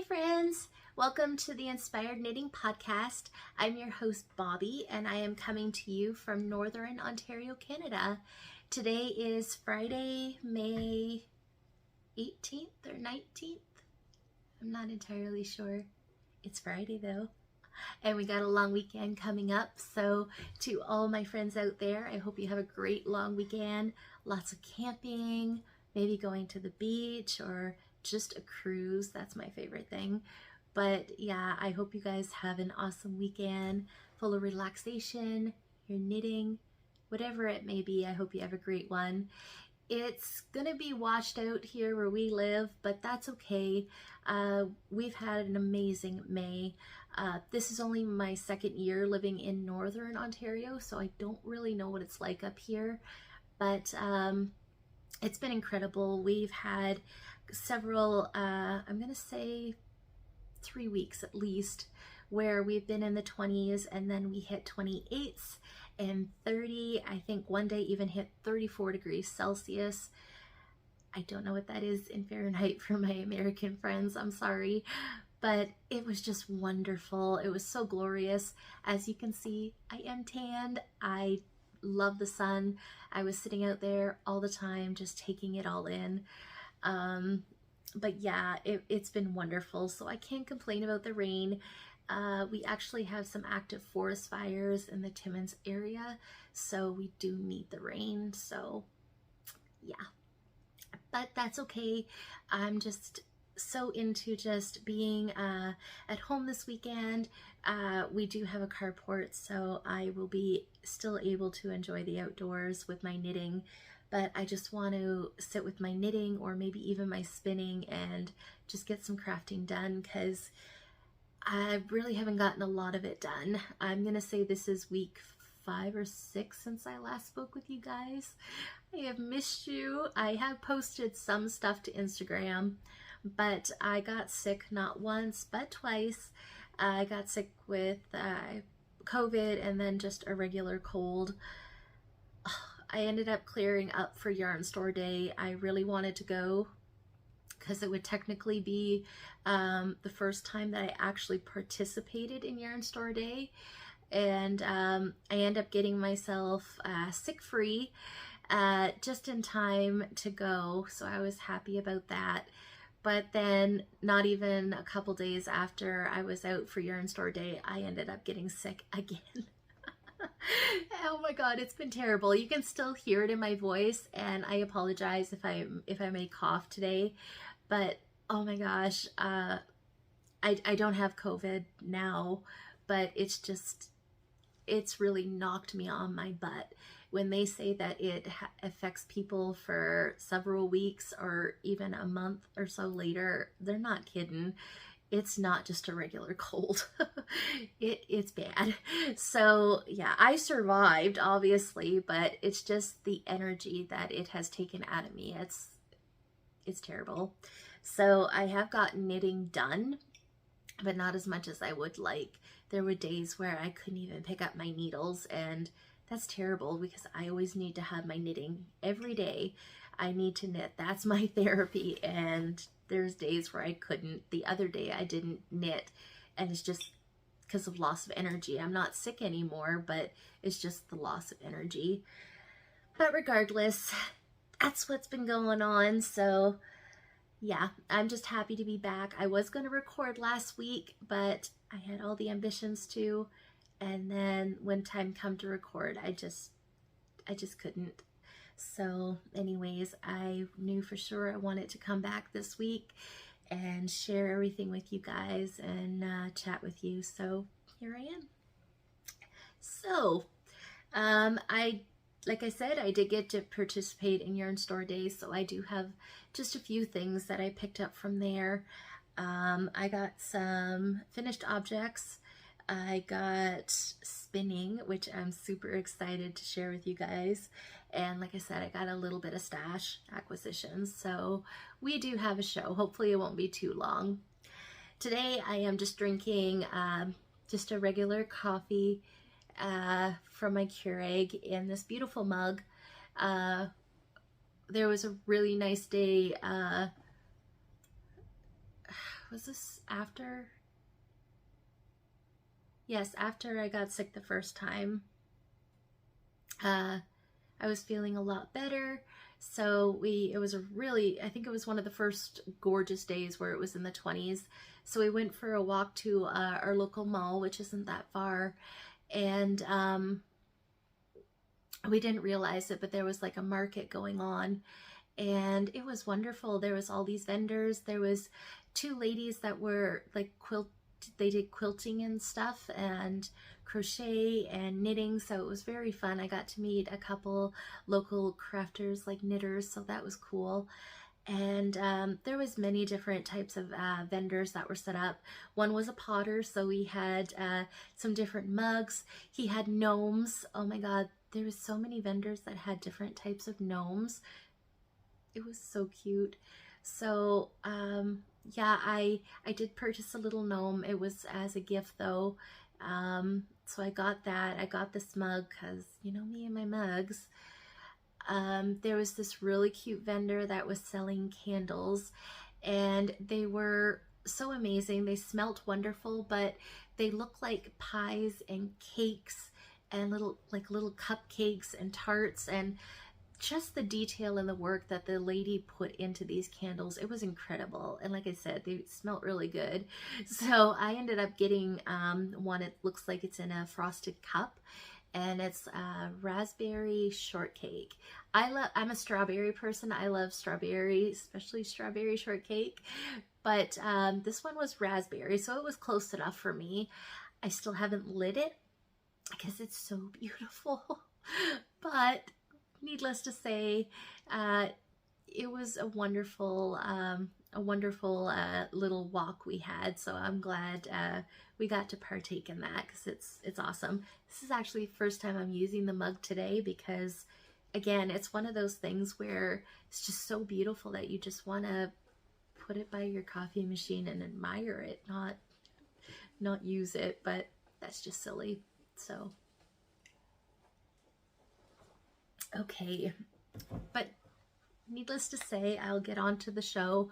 friends, welcome to the Inspired Knitting Podcast. I'm your host Bobby and I am coming to you from Northern Ontario, Canada. Today is Friday, May 18th or 19th. I'm not entirely sure. It's Friday though. And we got a long weekend coming up. So to all my friends out there, I hope you have a great long weekend. Lots of camping, maybe going to the beach or just a cruise. That's my favorite thing. But yeah, I hope you guys have an awesome weekend full of relaxation, your knitting, whatever it may be. I hope you have a great one. It's gonna be washed out here where we live, but that's okay. We've had an amazing May. This is only my second year living in Northern Ontario, so I don't really know what it's like up here, but it's been incredible. We've had several, I'm gonna say 3 weeks at least, where we've been in the 20s and then we hit 28s and 30. I think one day even hit 34 degrees Celsius. I don't know what that is in Fahrenheit for my American friends, I'm sorry, but it was just wonderful. It was so glorious. As you can see, I am tanned. I love the sun. I was sitting out there all the time just taking it all in. But yeah, it's been wonderful, so I can't complain about the rain. We actually have some active forest fires in the Timmins area, so we do need the rain, so yeah. But that's okay. I'm just so into just being at home this weekend. We do have a carport, so I will be still able to enjoy the outdoors with my knitting, but I just want to sit with my knitting or maybe even my spinning and just get some crafting done, because I really haven't gotten a lot of it done. I'm gonna say this is week 5 or 6 since I last spoke with you guys. I have missed you. I have posted some stuff to Instagram, but I got sick not once but twice. I got sick with COVID and then just a regular cold. I ended up clearing up for Yarn Store Day. I really wanted to go because it would technically be the first time that I actually participated in Yarn Store Day, and I ended up getting myself sick free just in time to go, so I was happy about that. But then not even a couple days after I was out for Yarn Store Day, I ended up getting sick again. Oh my god, it's been terrible. You can still hear it in my voice, and I apologize if I may cough today, but oh my gosh, I don't have COVID now, but it's really knocked me on my butt. When they say that it affects people for several weeks or even a month or so later, they're not kidding. It's not just a regular cold. It's bad. So yeah, I survived obviously, but it's just the energy that it has taken out of me. It's terrible. So I have gotten knitting done, but not as much as I would like. There were days where I couldn't even pick up my needles, and that's terrible because I always need to have my knitting every day. I need to knit. That's my therapy, and there's days where I couldn't. The other day I didn't knit, and it's just because of loss of energy. I'm not sick anymore, but it's just the loss of energy. But regardless, that's what's been going on. So yeah, I'm just happy to be back. I was going to record last week, but I had all the ambitions to, and then when time come to record, I just couldn't. So anyways, I knew for sure I wanted to come back this week and share everything with you guys and chat with you. So here I am. So like I said, I did get to participate in Yarn Store Day, so I do have just a few things that I picked up from there. I got some finished objects. I got spinning, which I'm super excited to share with you guys. And like I said, I got a little bit of stash acquisitions, so we do have a show. Hopefully it won't be too long. Today I am just drinking just a regular coffee from my Keurig in this beautiful mug. There was a really nice day was this after? Yes, after I got sick the first time. I was feeling a lot better. So it was I think it was one of the first gorgeous days where it was in the 20s. So we went for a walk to our local mall, which isn't that far. And we didn't realize it, but there was like a market going on. And it was wonderful. There was all these vendors. There was 2 ladies that were like they did quilting and stuff and crochet and knitting, so it was very fun. I got to meet a couple local crafters, like knitters, so that was cool. And there was many different types of vendors that were set up. One was a potter, so we had some different mugs. He had gnomes. Oh my god, there was so many vendors that had different types of gnomes. It was so cute. So yeah, I did purchase a little gnome. It was as a gift though. So I got that. I got this mug because, you know, me and my mugs. There was this really cute vendor that was selling candles, and they were so amazing. They smelt wonderful, but they looked like pies and cakes and little cupcakes and tarts, and just the detail and the work that the lady put into these candles, it was incredible. And like I said, they smelled really good. So I ended up getting one. It looks like it's in a frosted cup, and it's raspberry shortcake. I'm a strawberry person. I love strawberry, especially strawberry shortcake. But this one was raspberry, so it was close enough for me. I still haven't lit it because it's so beautiful. But needless to say, it was a wonderful little walk we had. So I'm glad we got to partake in that, because it's awesome. This is actually the first time I'm using the mug today, because again, it's one of those things where it's just so beautiful that you just want to put it by your coffee machine and admire it, not use it. But that's just silly. So okay, but needless to say, I'll get on to the show.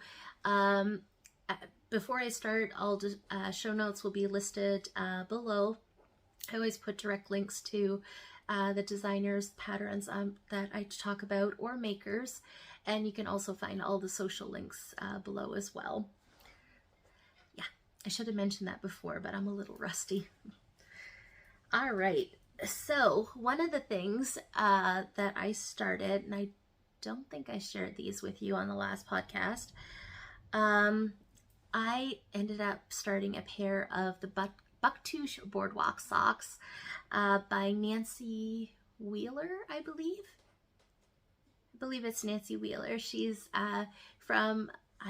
Before I start, all the show notes will be listed below. I always put direct links to the designers, patterns that I talk about, or makers, and you can also find all the social links below as well. Yeah, I should have mentioned that before, but I'm a little rusty. All right. So one of the things that I started, and I don't think I shared these with you on the last podcast, I ended up starting a pair of the Bucktouch boardwalk socks by Nancy Wheeler, I believe. I believe it's Nancy Wheeler. She's I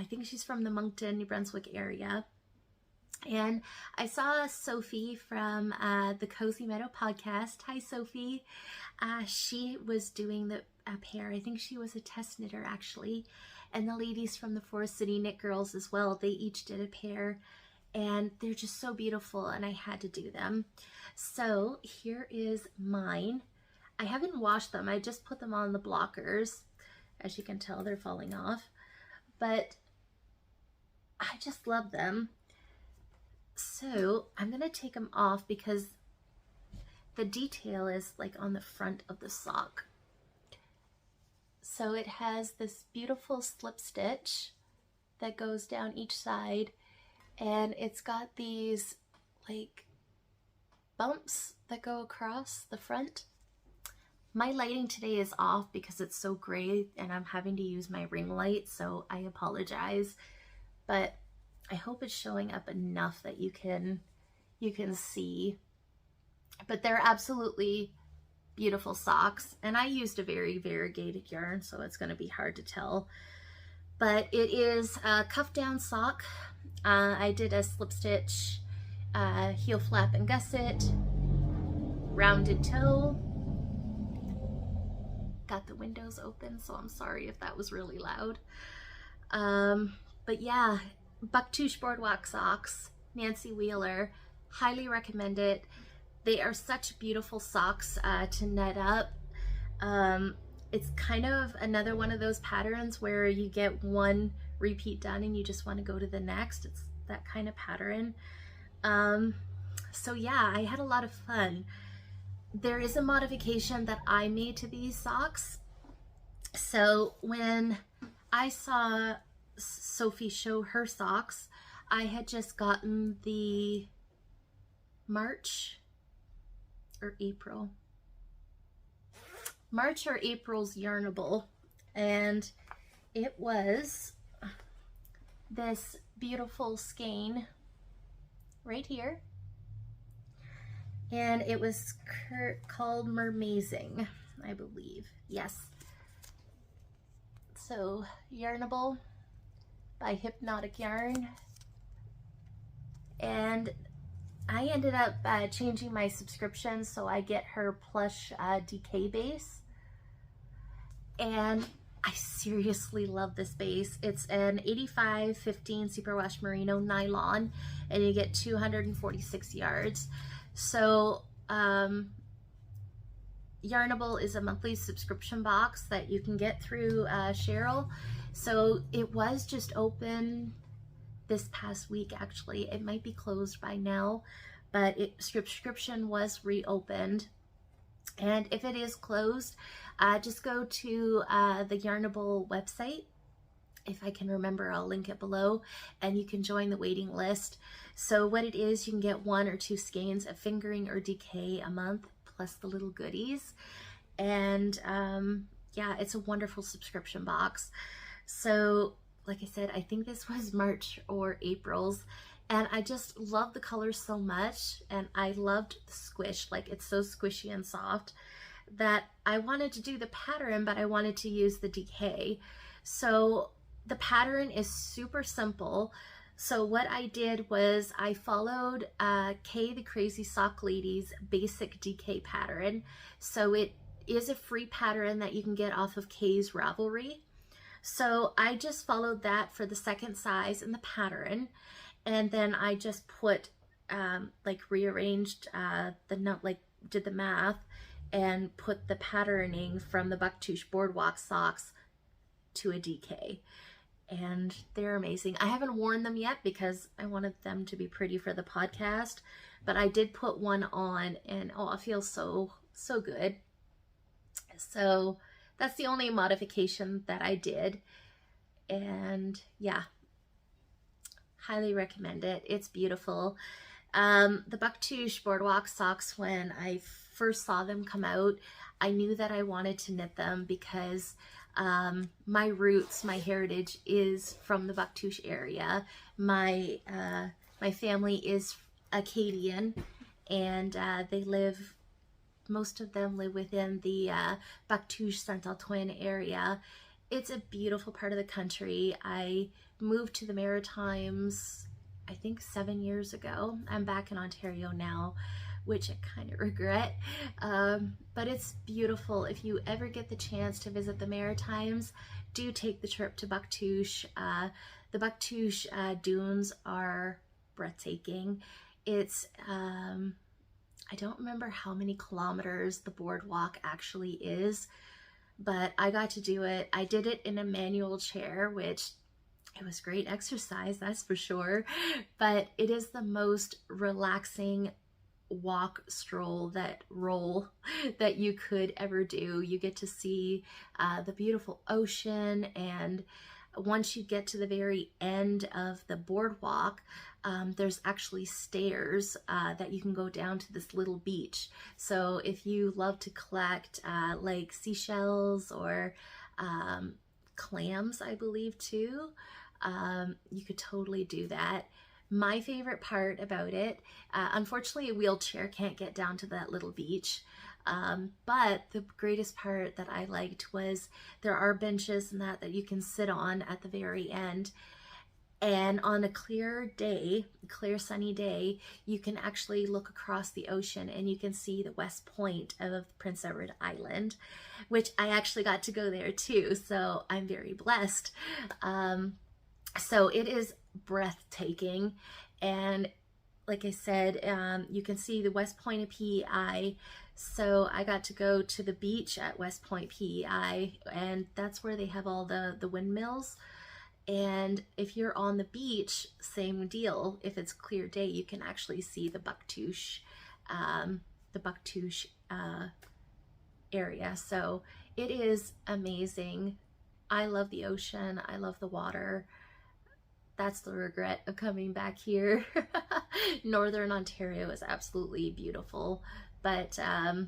think she's from the Moncton, New Brunswick area. And I saw Sophie from the Cozy Meadow podcast. Hi, Sophie. She was doing a pair. I think she was a test knitter, actually. And the ladies from the Forest City Knit Girls as well, they each did a pair. And they're just so beautiful, and I had to do them. So here is mine. I haven't washed them. I just put them on the blockers. As you can tell, they're falling off. But I just love them. So I'm going to take them off because the detail is like on the front of the sock. So it has this beautiful slip stitch that goes down each side, and it's got these like bumps that go across the front. My lighting today is off because it's so gray and I'm having to use my ring light, so I apologize. But I hope it's showing up enough that you can see. But they're absolutely beautiful socks, and I used a very variegated yarn, so it's going to be hard to tell. But it is a cuff down sock. I did a slip stitch, heel flap and gusset, rounded toe. Got the windows open, so I'm sorry if that was really loud. But yeah, Bucktouch boardwalk socks, Nancy Wheeler, highly recommend it. They are such beautiful socks to knit up. It's kind of another one of those patterns where you get one repeat done and you just want to go to the next. that kind of pattern. So yeah, I had a lot of fun. There is a modification that I made to these socks. So when I saw Sophie show her socks, I had just gotten the March or April's Yarnable, and it was this beautiful skein right here, and it was called Mermazing, I believe. Yes. So Yarnable by Hypnotic Yarn, and I ended up changing my subscription so I get her plush DK base, and I seriously love this base. It's an 85/15 superwash merino nylon, and you get 246 yards. So Yarnable is a monthly subscription box that you can get through Cheryl. So it was just open this past week, actually. It might be closed by now, but subscription was reopened. And if it is closed, just go to the Yarnable website. If I can remember, I'll link it below, and you can join the waiting list. So what it is, you can get 1 or 2 skeins of fingering or DK a month, plus the little goodies. And yeah, it's a wonderful subscription box. So like I said, I think this was March or April's, and I just love the colors so much, and I loved the squish. Like, it's so squishy and soft that I wanted to do the pattern, but I wanted to use the DK. So the pattern is super simple. So what I did was I followed Kay the Crazy Sock Lady's basic DK pattern. So it is a free pattern that you can get off of Kay's Ravelry. So I just followed that for the second size in the pattern, and then I just put like rearranged did the math and put the patterning from the Bucktouch boardwalk socks to a DK. And they're amazing. I haven't worn them yet because I wanted them to be pretty for the podcast, but I did put one on, and oh, it feels so good. So that's the only modification that I did, and yeah, highly recommend it. It's beautiful. The Bucktouch boardwalk socks, when I first saw them come out, I knew that I wanted to knit them because my roots, my heritage is from the Bucktouch area. My family is Acadian, and most of them live within the Bucktouch Saint-Antoine area. It's a beautiful part of the country. I moved to the Maritimes, I think 7 years ago. I'm back in Ontario now, which I kind of regret. But it's beautiful. If you ever get the chance to visit the Maritimes, do take the trip to Bucktouch. The Bucktouch dunes are breathtaking. It's I don't remember how many kilometers the boardwalk actually is, but I got to do it. I did it in a manual chair, which it was great exercise, that's for sure. But it is the most relaxing walk, stroll, roll that you could ever do. You get to see the beautiful ocean, and once you get to the very end of the boardwalk, there's actually stairs that you can go down to this little beach. So if you love to collect like seashells or clams, I believe too, you could totally do that. My favorite part about it, unfortunately a wheelchair can't get down to that little beach, but the greatest part that I liked was there are benches and that you can sit on at the very end. And on a clear day, clear sunny day, you can actually look across the ocean and you can see the west point of Prince Edward Island, which I actually got to go there too, so I'm very blessed. So it is breathtaking, and like I said, you can see the west point of PEI. So I got to go to the beach at West Point PEI, and that's where they have all the windmills. And if you're on the beach, same deal. If it's clear day, you can actually see the Bucktouch, area. So it is amazing. I love the ocean. I love the water. That's the regret of coming back here. Northern Ontario is absolutely beautiful, but the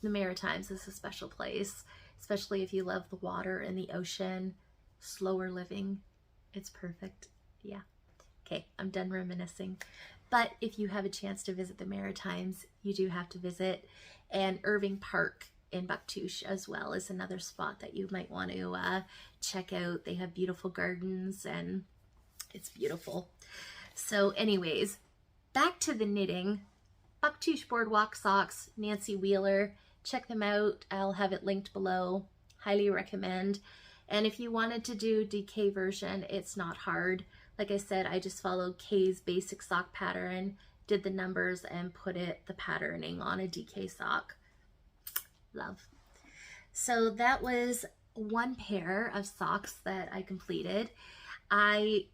Maritimes is a special place, especially if you love the water and the ocean. Slower living, it's perfect. Yeah. Okay, I'm done reminiscing. But if you have a chance to visit the Maritimes, you do have to visit. And Irving Park in Bucktouch as well is another spot that you might want to check out. They have beautiful gardens and it's beautiful. So anyways, back to the knitting. Bucktouch Boardwalk socks, Nancy Wheeler. Check them out. I'll have it linked below. Highly recommend. And if you wanted to do DK version, it's not hard. Like I said, I just followed Kay's basic sock pattern, did the numbers, and put the patterning on a DK sock. Love. So that was one pair of socks that I completed. I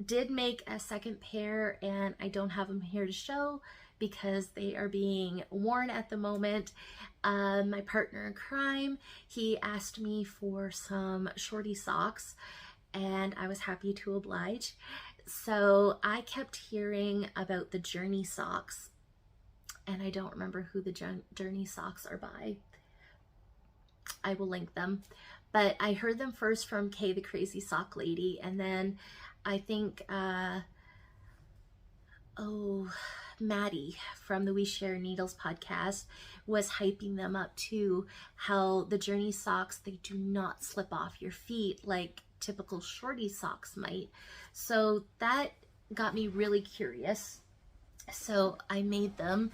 did make a second pair, and I don't have them here to show because they are being worn at the moment. My partner in crime, he asked me for some shorty socks, and I was happy to oblige. So I kept hearing about the Journey socks, and I don't remember who the Journey socks are by. I will link them. But I heard them first from Kay the Crazy Sock Lady, and then I think, Maddie from the We Share Needles podcast was hyping them up too, how the Journey socks, they do not slip off your feet like typical shorty socks might. So that got me really curious. So I made them,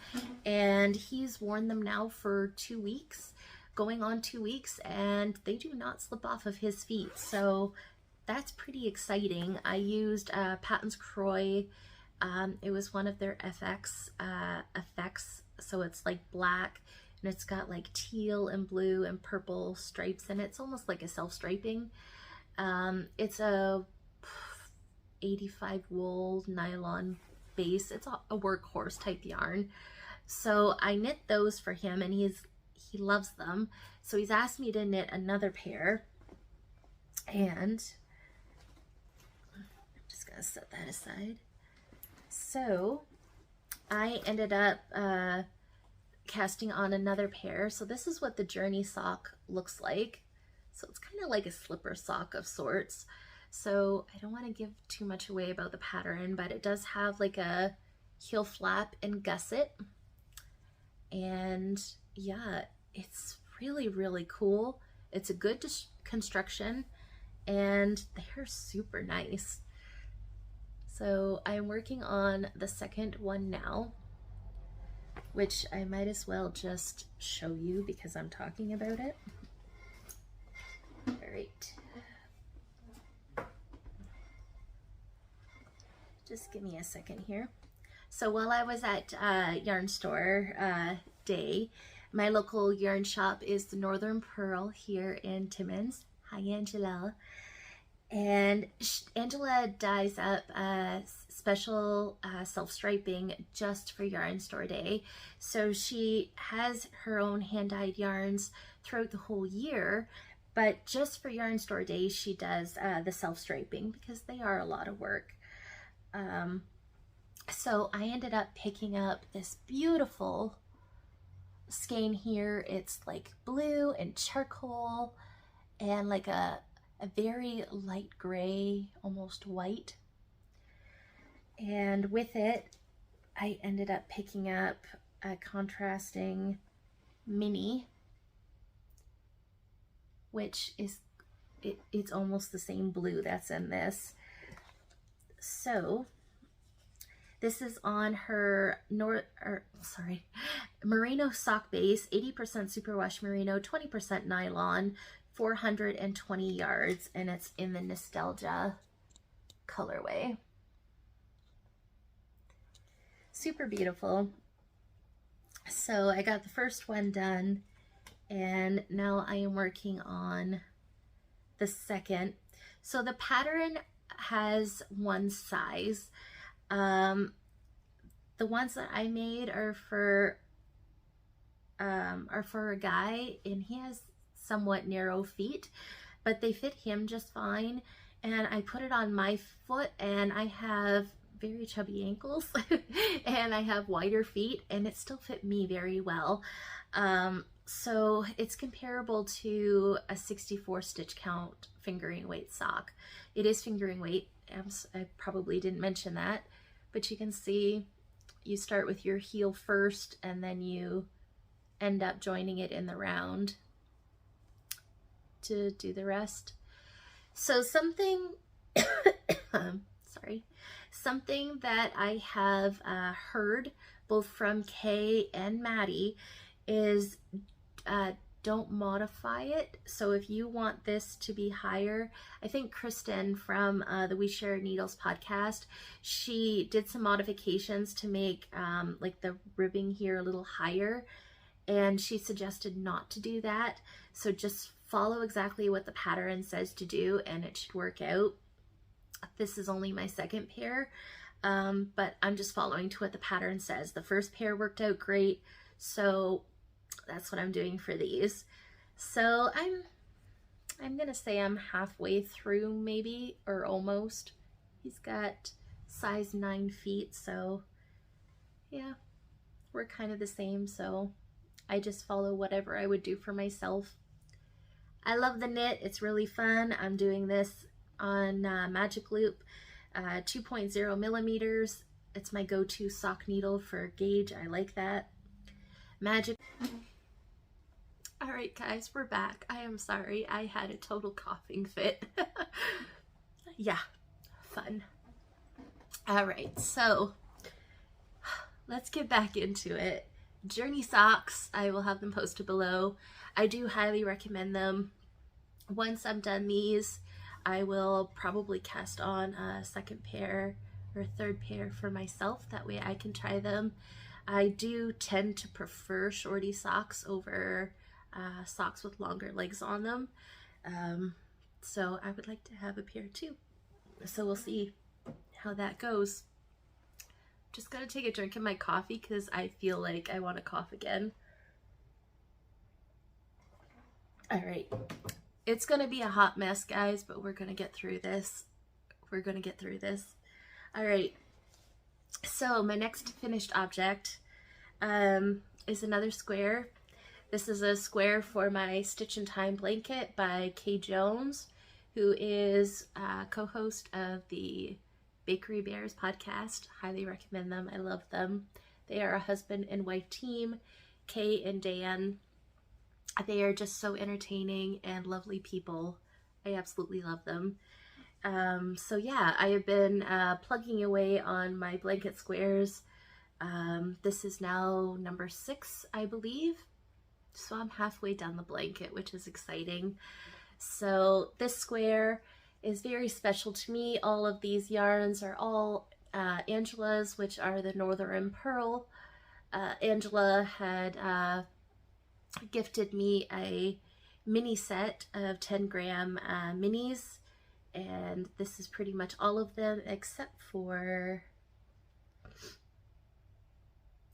and he's worn them now for 2 weeks, going on 2 weeks, and they do not slip off of his feet. So that's pretty exciting. I used Patton's Croix. It was one of their FX effects. So it's like black, and it's got like teal and blue and purple stripes, and it's almost like a self-striping. It's a 85 wool nylon base. It's a workhorse type yarn. So I knit those for him, and he loves them. So he's asked me to knit another pair, and I'm just gonna set that aside. So I ended up casting on another pair. So this is what the Journey sock looks like. So it's kind of like a slipper sock of sorts. So I don't want to give too much away about the pattern, but it does have like a heel flap and gusset. And yeah, it's really, really cool. It's a good construction, and they're super nice. So I'm working on the second one now, which I might as well just show you because I'm talking about it. All right. Just give me a second here. So while I was at Yarn Store Day, my local yarn shop is the Northern Pearl here in Timmins. Hi, Angela. And Angela dyes up special self-striping just for Yarn Store Day. So she has her own hand-dyed yarns throughout the whole year, but just for Yarn Store Day, she does the self-striping because they are a lot of work. So I ended up picking up this beautiful skein here. It's like blue and charcoal and like a very light gray, almost white. And with it, I ended up picking up a contrasting mini, which is, it's almost the same blue that's in this. So this is on her merino sock base, 80% superwash merino, 20% nylon, 420 yards, and it's in the Nostalgia colorway. Super beautiful. So I got the first one done, and now I am working on the second. So the pattern has one size. The ones that I made are for a guy, and he has somewhat narrow feet, but they fit him just fine. And I put it on my foot, and I have very chubby ankles and I have wider feet, and it still fit me very well. So it's comparable to a 64 stitch count fingering weight sock. It is fingering weight. I probably didn't mention that, but you can see you start with your heel first, and then you end up joining it in the round to do the rest. So something, something that I have heard both from Kay and Maddie is don't modify it. So if you want this to be higher, I think Kristen from the We Share Needles podcast, she did some modifications to make like the ribbing here a little higher, and she suggested not to do that. So just follow exactly what the pattern says to do, and it should work out. This is only my second pair, but I'm just following to what the pattern says. The first pair worked out great, so that's what I'm doing for these. So I'm gonna say I'm halfway through, maybe, or almost. He's got size 9 feet, so yeah, we're kind of the same. So I just follow whatever I would do for myself. I love the knit. It's really fun. I'm doing this on Magic Loop 2.0 millimeters. It's my go-to sock needle for gauge. I like that. Magic. All right, guys, we're back. I am sorry. I had a total coughing fit. Yeah, fun. All right, so let's get back into it. Journey socks, I will have them posted below. I do highly recommend them. Once I'm done these, I will probably cast on a second pair or third pair for myself. That way I can try them. I do tend to prefer shorty socks over socks with longer legs on them. So I would like to have a pair too. So we'll see how that goes. Just gotta take a drink of my coffee because I feel like I want to cough again. All right, it's gonna be a hot mess, guys, but we're gonna get through this. We're gonna get through this. All right, so my next finished object is another square. This is a square for my Stitch in Time blanket by Kay Jones, who is a co-host of the Bakery Bears podcast. Highly recommend them. I love them. They are a husband and wife team, Kay and Dan. They are just so entertaining and lovely people. I absolutely love them. So yeah, I have been plugging away on my blanket squares. This is now number 6, I believe. So I'm halfway down the blanket, which is exciting. So this square is very special to me. All of these yarns are all Angela's, which are the Northern Pearl. Angela had gifted me a mini set of 10-gram minis, and this is pretty much all of them except for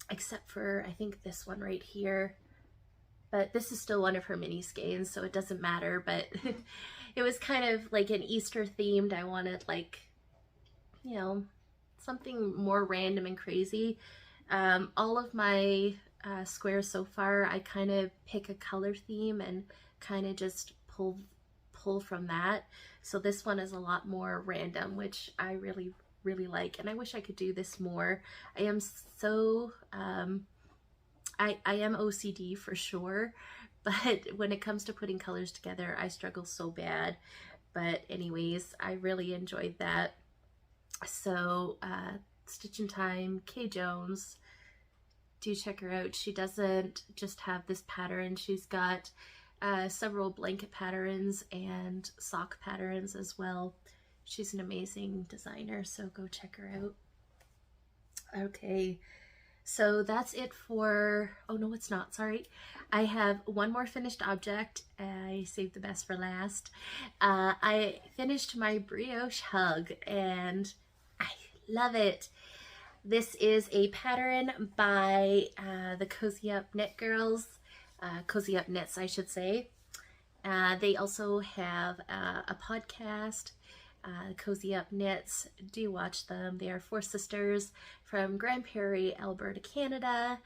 I think this one right here. But this is still one of her mini skeins, so it doesn't matter. But it was kind of like an Easter themed. I wanted, like, you know, something more random and crazy. All of my squares so far, I kind of pick a color theme and kind of just pull from that. So this one is a lot more random, which I really like, and I wish I could do this more. I am so I am OCD for sure, but when it comes to putting colors together, I struggle so bad. But anyways, I really enjoyed that. So Stitch in Time, Kay Jones, do check her out. She doesn't just have this pattern. She's got several blanket patterns and sock patterns as well. She's an amazing designer, so go check her out. Okay, So that's it for, oh no, it's not, sorry. I have one more finished object. I saved the best for last. I finished my brioche hug and I love it. This is a pattern by the Cozy Up Knit Girls, Cozy Up Knits, I should say. They also have a podcast, Cozy Up Knits. Do watch them. They are 4 sisters from Grand Prairie, Alberta, Canada,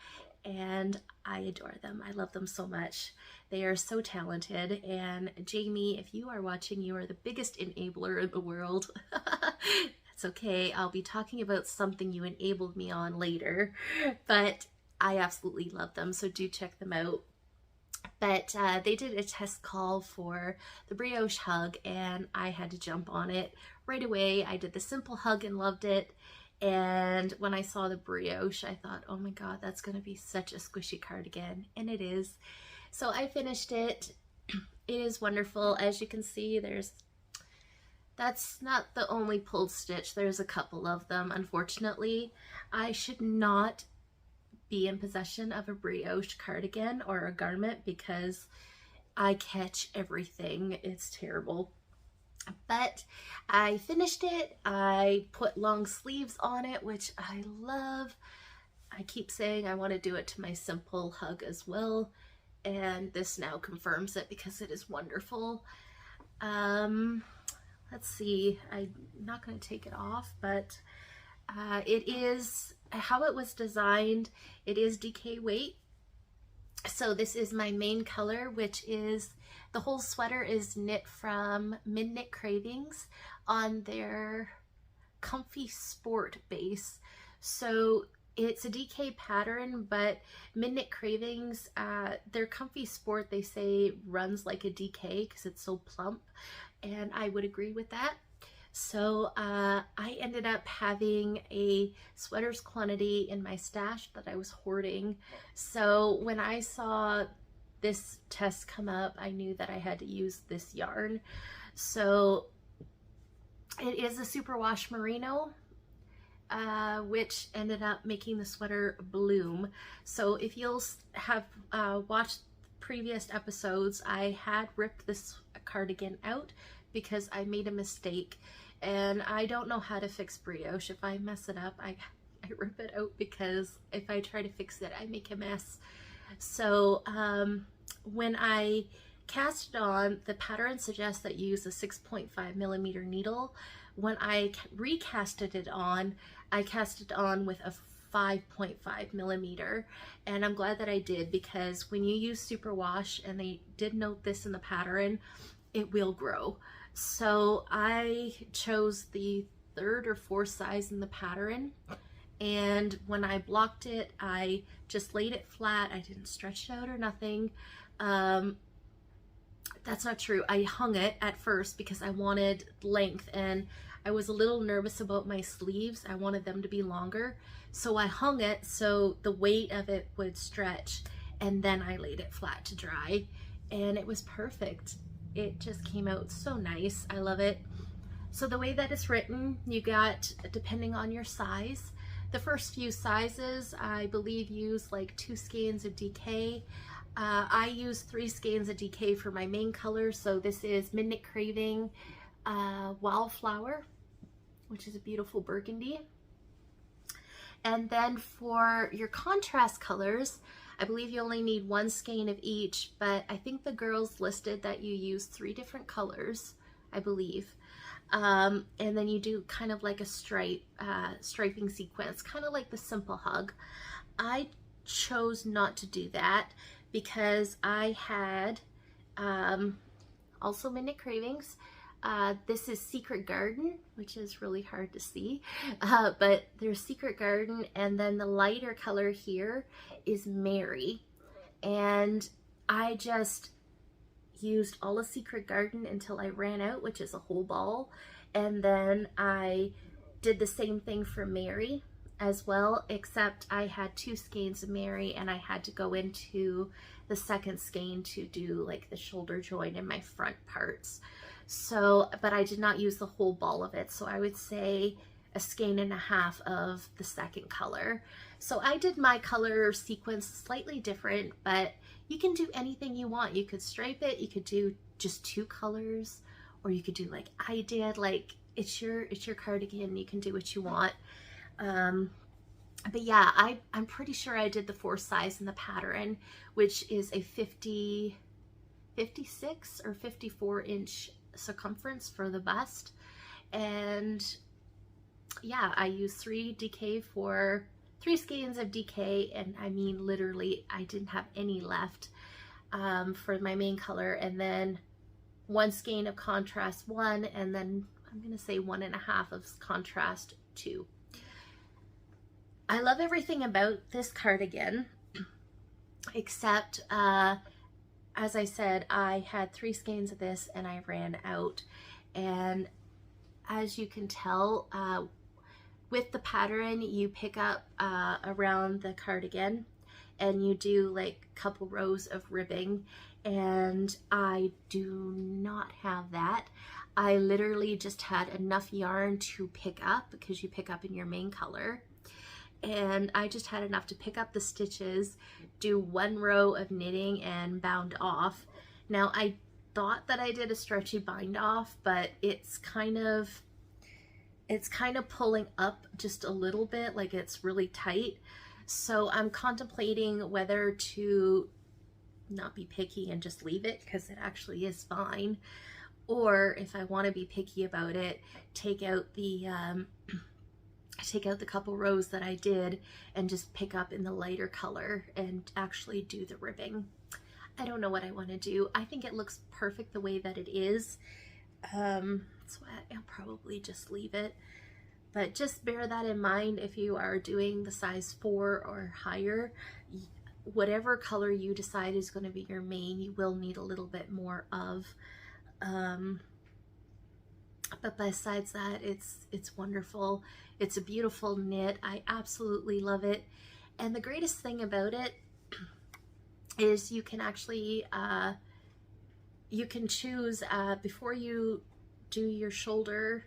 and I adore them. I love them so much. They are so talented, and Jamie, if you are watching, you are the biggest enabler in the world. That's okay. I'll be talking about something you enabled me on later, but I absolutely love them, so do check them out. But they did a test call for the brioche hug and I had to jump on it right away. I did the simple hug and loved it. And when I saw the brioche, I thought, oh my God, that's going to be such a squishy cardigan. And it is. So I finished it. It is wonderful. As you can see, that's not the only pulled stitch. There's a couple of them, unfortunately. I should not be in possession of a brioche cardigan or a garment because I catch everything. It's terrible. But I finished it. I put long sleeves on it, which I love. I keep saying I want to do it to my simple hug as well, and this now confirms it because it is wonderful. Let's see, I'm not going to take it off, but it is how it was designed. It is DK weight. So this is my main color, which is, the whole sweater is knit from Midknit Cravings on their Comfy Sport base. So it's a DK pattern, but Midknit Cravings, their Comfy Sport, they say runs like a DK because it's so plump, and I would agree with that. So I ended up having a sweaters quantity in my stash that I was hoarding. So when I saw this test come up, I knew that I had to use this yarn. So it is a superwash merino, which ended up making the sweater bloom. So if you'll have watched previous episodes, I had ripped this cardigan out because I made a mistake, and I don't know how to fix brioche. If I mess it up, I rip it out, because if I try to fix it, I make a mess. So when I cast it on, the pattern suggests that you use a 6.5mm needle. When I recasted it on, I cast it on with a 5.5mm, and I'm glad that I did, because when you use superwash, and they did note this in the pattern, it will grow. So I chose the 3rd or 4th size in the pattern, and when I blocked it, I just laid it flat. I didn't stretch it out or nothing. That's not true. I hung it at first because I wanted length, and I was a little nervous about my sleeves. I wanted them to be longer. So I hung it so the weight of it would stretch, and then I laid it flat to dry, and it was perfect. It just came out so nice. I love it. So the way that it's written, you got, depending on your size, the first few sizes, I believe, use like 2 skeins of DK. I use 3 skeins of DK for my main color. So this is Midknit Craving Wildflower, which is a beautiful burgundy. And then for your contrast colors, I believe you only need 1 skein of each, but I think the girls listed that you use 3 different colors, I believe. And then you do kind of like a striping sequence, kind of like the simple hug. I chose not to do that because I had also Midknit Cravings. This is Secret Garden, which is really hard to see, but there's Secret Garden, and then the lighter color here is Mary, and I just used all of Secret Garden until I ran out, which is a whole ball, and then I did the same thing for Mary as well, except I had 2 skeins of Mary, and I had to go into the 2nd skein to do like the shoulder joint and my front parts. So, but I did not use the whole ball of it. So I would say a skein and a half of the second color. So I did my color sequence slightly different, but you can do anything you want. You could stripe it, you could do just 2 colors, or you could do like I did. Like it's your cardigan, you can do what you want. But yeah, I'm pretty sure I did the 4th size in the pattern, which is a 56 or 54 inch circumference for the bust. And yeah, I used 3 skeins of DK, and I mean literally I didn't have any left for my main color, and then 1 skein of contrast 1, and then I'm gonna say 1.5 of contrast 2. I love everything about this cardigan, except as I said, I had 3 skeins of this and I ran out. And as you can tell, with the pattern, you pick up around the cardigan and you do like a couple rows of ribbing, and I do not have that. I literally just had enough yarn to pick up, because you pick up in your main color, and I just had enough to pick up the stitches, do 1 row of knitting, and bound off. Now I thought that I did a stretchy bind off, but it's kind of pulling up just a little bit, like it's really tight. So I'm contemplating whether to not be picky and just leave it, because it actually is fine, or if I want to be picky about it, take out the couple rows that I did and just pick up in the lighter color and actually do the ribbing. I don't know what I want to do. I think it looks perfect the way that it is. So I'll probably just leave it. But just bear that in mind if you are doing the size 4 or higher. Whatever color you decide is going to be your main, you will need a little bit more of. But besides that, it's wonderful. It's a beautiful knit. I absolutely love it. And the greatest thing about it is you can actually, you can choose before you do your shoulder,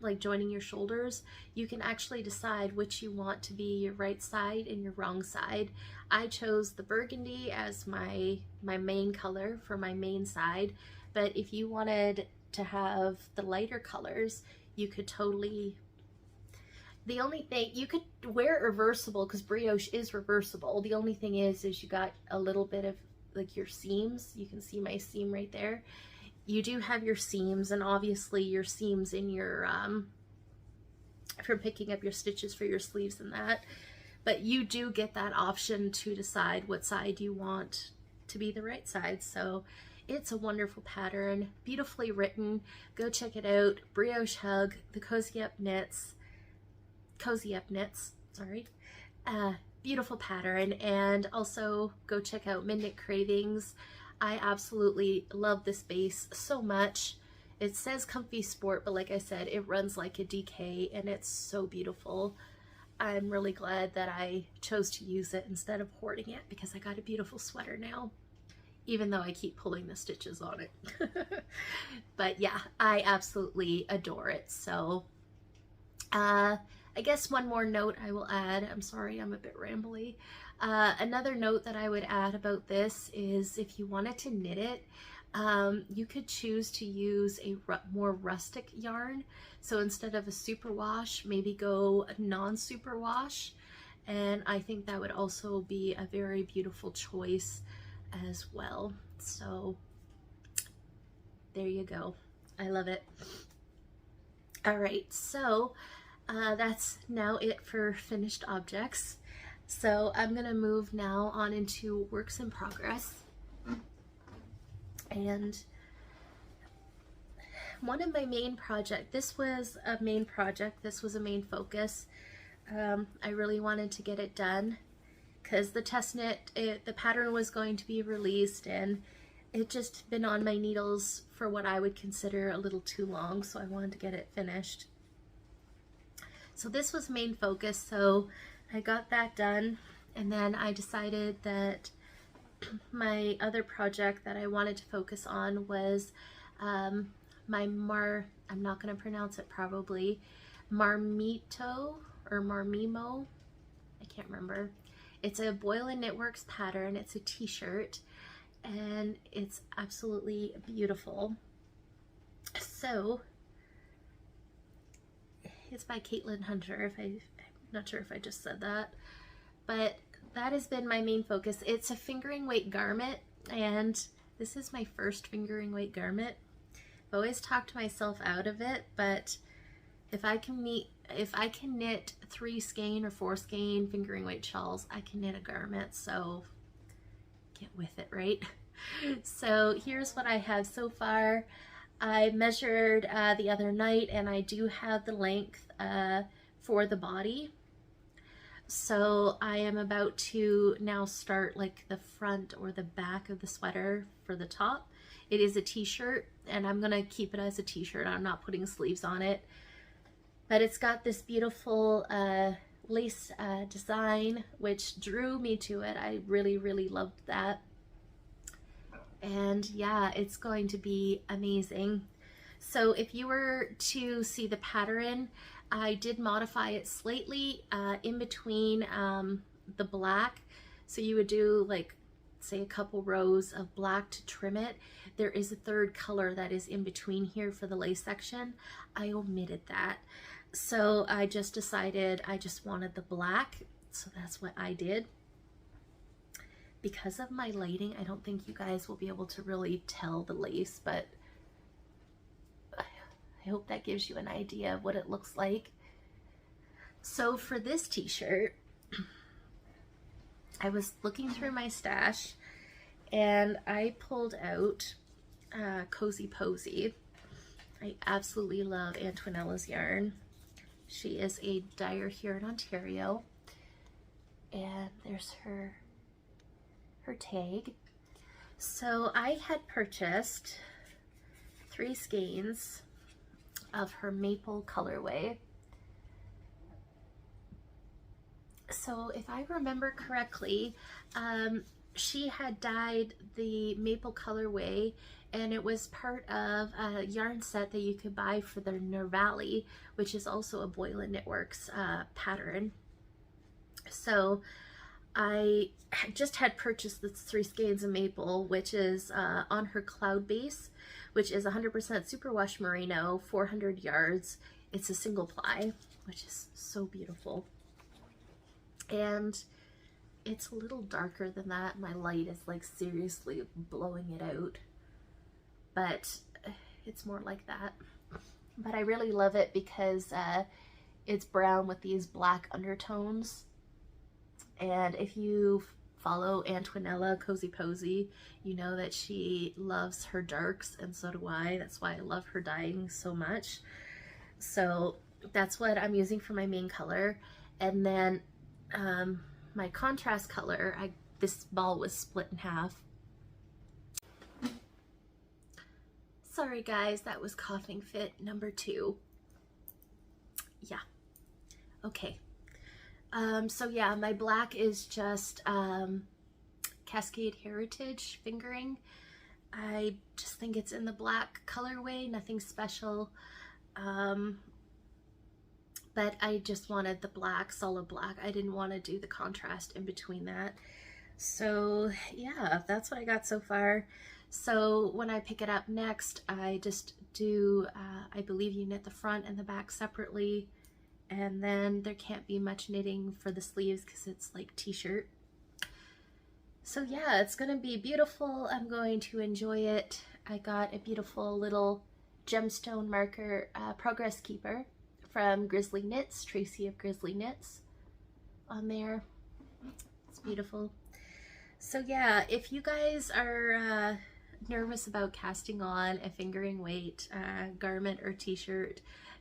like joining your shoulders, you can actually decide which you want to be your right side and your wrong side. I chose the burgundy as my main color for my main side, but if you wanted to have the lighter colors, you could totally, the only thing, you could wear it reversible, because brioche is reversible. The only thing is you got a little bit of like your seams. You can see my seam right there. You do have your seams, and obviously your seams in your for picking up your stitches for your sleeves and that, but you do get that option to decide what side you want to be the right side. So it's a wonderful pattern, beautifully written. Go check it out. Brioche Hug, the Cozy Up Knits, sorry. Beautiful pattern. And also go check out Midnight Cravings. I absolutely love this base so much. It says comfy sport, but like I said, it runs like a DK, and it's so beautiful. I'm really glad that I chose to use it instead of hoarding it, because I got a beautiful sweater now, even though I keep pulling the stitches on it. But yeah, I absolutely adore it. So I guess one more note I will add. I'm sorry, I'm a bit rambly. Another note that I would add about this is if you wanted to knit it, you could choose to use a more rustic yarn. So instead of a superwash, maybe go a non-superwash. And I think that would also be a very beautiful choice as well. So there you go. I love it. All right, so that's now it for finished objects. So I'm gonna move now on into works in progress. And one of my main project, this was a main project, this was a main focus. I really wanted to get it done because the test knit, the pattern was going to be released, and it just been on my needles for what I would consider a little too long, so I wanted to get it finished. So this was main focus, so I got that done, and then I decided that my other project that I wanted to focus on was I'm not going to pronounce it probably, Marmito or Marmimo, I can't remember. It's a Boil and Knitworks pattern. It's a t-shirt and it's absolutely beautiful. So it's by Caitlin Hunter. I'm not sure if I just said that, but that has been my main focus. It's a fingering weight garment, and this is my first fingering weight garment. I've always talked myself out of it, but if I can knit 3 skein or 4 skein fingering weight shawls, I can knit a garment, so get with it, right? So here's what I have so far. I measured the other night, and I do have the length for the body. So I am about to now start like the front or the back of the sweater for the top. It is a t-shirt, and I'm gonna keep it as a t-shirt. I'm not putting sleeves on it, but it's got this beautiful lace design, which drew me to it. I really, really loved that. And yeah, it's going to be amazing. So if you were to see the pattern, I did modify it slightly in between the black. So you would do like, say, a couple rows of black to trim it. There is a third color that is in between here for the lace section. I omitted that. So I just decided I just wanted the black. So that's what I did. Because of my lighting, I don't think you guys will be able to really tell the lace, but I hope that gives you an idea of what it looks like. So for this t-shirt, I was looking through my stash and I pulled out Cozy Posy. I absolutely love Antoinella's yarn. She is a dyer here in Ontario, and there's her tag. So I had purchased 3 skeins of her maple colorway. So if I remember correctly, she had dyed the maple colorway, and it was part of a yarn set that you could buy for the Ravelry, which is also a Boil and Knitworks pattern. So I just had purchased the 3 skeins of maple, which is on her cloud base, which is 100% superwash merino, 400 yards. It's a single ply, which is so beautiful. And it's a little darker than that. My light is like seriously blowing it out, but it's more like that. But I really love it because it's brown with these black undertones. And if you follow Antoinella Cozy Posy, you know that she loves her darks, and so do I. That's why I love her dyeing so much. So that's what I'm using for my main color. And then my contrast color, this ball was split in half. Sorry guys, that was coughing fit number 2. Yeah, okay. So yeah, my black is just Cascade Heritage fingering. I just think it's in the black colorway, nothing special. But I just wanted the black, solid black. I didn't want to do the contrast in between that. So yeah, that's what I got so far. So when I pick it up next, I just do, I believe you knit the front and the back separately. And then there can't be much knitting for the sleeves because it's like t-shirt. So yeah, it's gonna be beautiful. I'm going to enjoy it. I got a beautiful little gemstone marker progress keeper from Grizzly Knits, Tracy of Grizzly Knits on there. It's beautiful. So yeah, if you guys are nervous about casting on a fingering weight garment or t-shirt,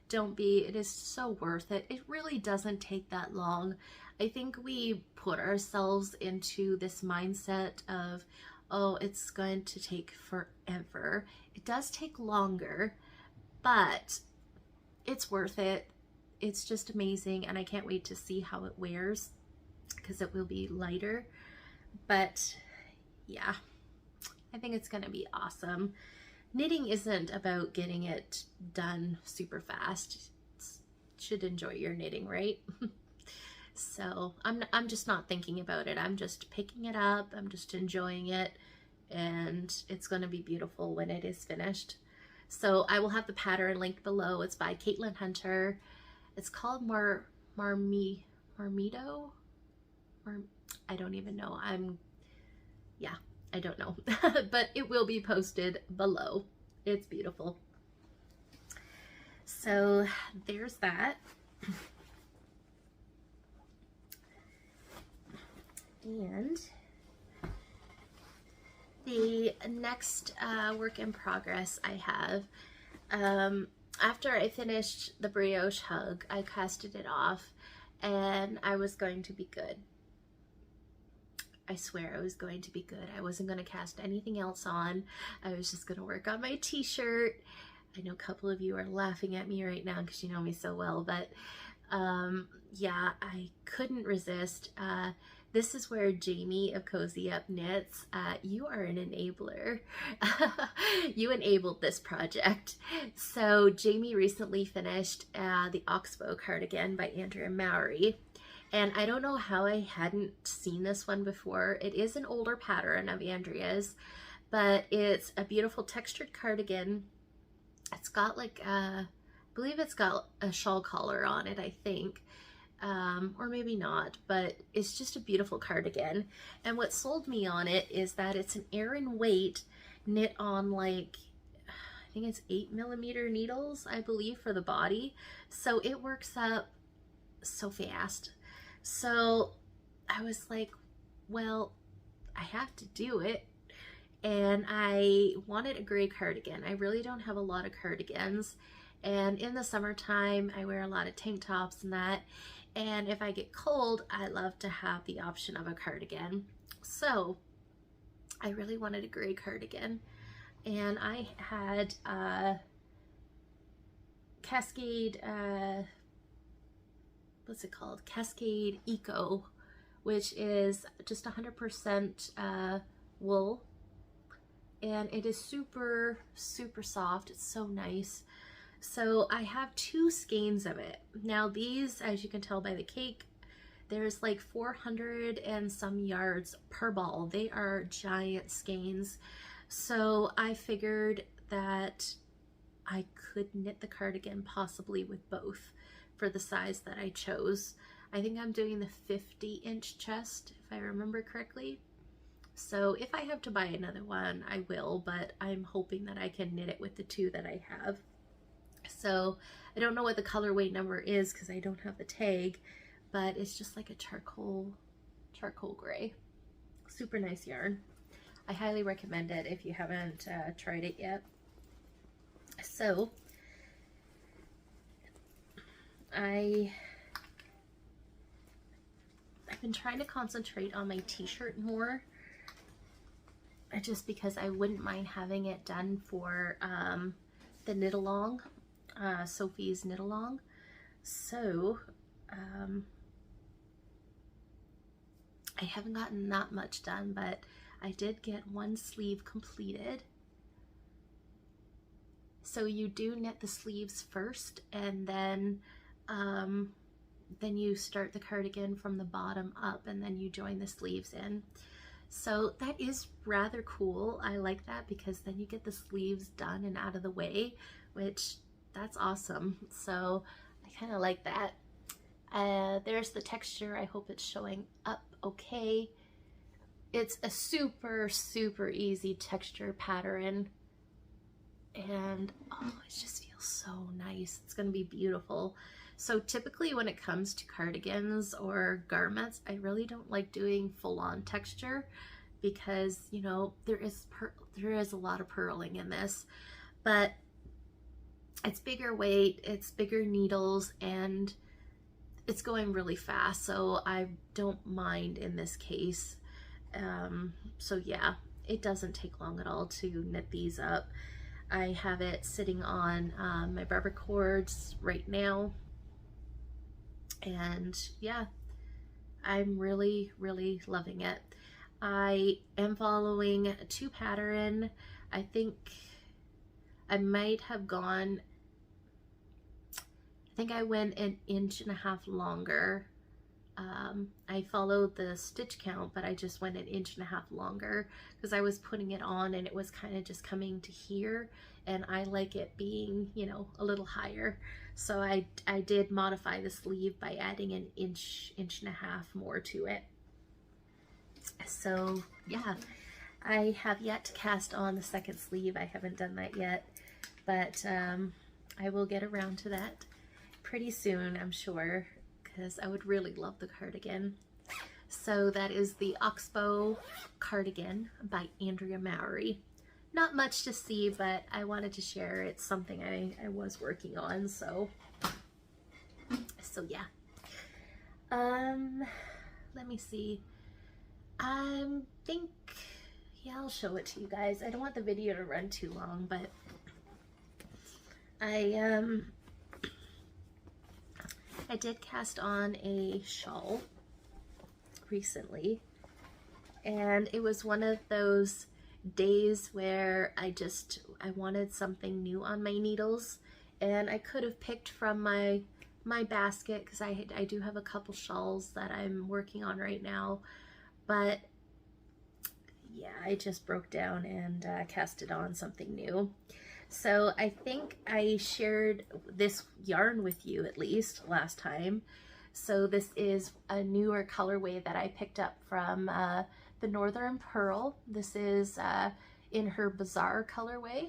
don't be. It is so worth it. It really doesn't take that long. I think we put ourselves into this mindset of, oh, it's going to take forever. It does take longer, but it's worth it. It's just amazing, and I can't wait to see how it wears because it will be lighter. But yeah, I think it's going to be awesome. Knitting isn't about getting it done super fast. It's should enjoy your knitting, right? So I'm just not thinking about it. I'm just picking it up. I'm just enjoying it, and it's going to be beautiful when it is finished. So I will have the pattern linked below. It's by Caitlin Hunter. It's called Marmito. I don't even know. I don't know. But it will be posted below. It's beautiful. So there's that. And the next work in progress I have, after I finished the Brioche hug, I casted it off, and I was going to be good. I swear I was going to be good. I wasn't going to cast anything else on. I was just going to work on my t-shirt. I know a couple of you are laughing at me right now because you know me so well, but yeah, I couldn't resist. This is where Jamie of Cozy Up Knits, you are an enabler. You enabled this project. So Jamie recently finished the Oxbow cardigan by Andrea Mowry. And I don't know how I hadn't seen this one before. It is an older pattern of Andrea's, but it's a beautiful textured cardigan. It's got like, I believe it's got a shawl collar on it, I think. Or maybe not, but it's just a beautiful cardigan. And what sold me on it is that it's an Aran weight knit on like, I think it's 8mm needles, I believe, for the body. So it works up so fast. So I was like, well, I have to do it. And I wanted a gray cardigan. I really don't have a lot of cardigans. And in the summertime, I wear a lot of tank tops and that. And if I get cold, I love to have the option of a cardigan. So I really wanted a gray cardigan. And I had Cascade, what's it called? Cascade Eco, which is just 100% wool. And it is super, super soft. It's so nice. So I have 2 skeins of it. Now these, as you can tell by the cake, there's like 400 and some yards per ball. They are giant skeins. So I figured that I could knit the cardigan possibly with both for the size that I chose. I think I'm doing the 50-inch chest, if I remember correctly. So if I have to buy another one, I will, but I'm hoping that I can knit it with the 2 that I have. So I don't know what the colorway number is because I don't have the tag, but it's just like a charcoal gray. Super nice yarn. I highly recommend it if you haven't tried it yet. So I've been trying to concentrate on my t-shirt more, just because I wouldn't mind having it done for the knit along, Sophie's knit along. So I haven't gotten that much done, but I did get 1 sleeve completed. So you do knit the sleeves first, and then you start the cardigan from the bottom up, and then you join the sleeves in. So that is rather cool. I like that because then you get the sleeves done and out of the way, which that's awesome. So I kind of like that. There's the texture. I hope it's showing up okay. It's a super, super easy texture pattern. And oh, it just feels so nice. It's going to be beautiful. So typically when it comes to cardigans or garments, I really don't like doing full-on texture because, you know, there is a lot of purling in this, but it's bigger weight, it's bigger needles, and it's going really fast, so I don't mind in this case. So yeah, it doesn't take long at all to knit these up. I have it sitting on my barber cords right now, and yeah, I'm really, really loving it. I am following 2 pattern. I think I might have gone, I think I went an 1.5 inches longer. I followed the stitch count, but I just went an 1.5 inches longer because I was putting it on and it was kind of just coming to here, and I like it being, you know, a little higher. So I did modify the sleeve by adding an inch and a half more to it. So yeah, I have yet to cast on the second sleeve. I haven't done that yet, but I will get around to that pretty soon, I'm sure, because I would really love the cardigan. So that is the Oxbow cardigan by Andrea Mowry. Not much to see, but I wanted to share. It's something I was working on, so yeah. Let me see. I think, yeah, I'll show it to you guys. I don't want the video to run too long, but I did cast on a shawl recently, and it was one of those days where I wanted something new on my needles, and I could have picked from my basket, because I do have a couple shawls that I'm working on right now, but yeah, I just broke down and casted on something new. So I think I shared this yarn with you at least last time. So this is a newer colorway that I picked up from the Northern Pearl. This is in her Bazaar colorway.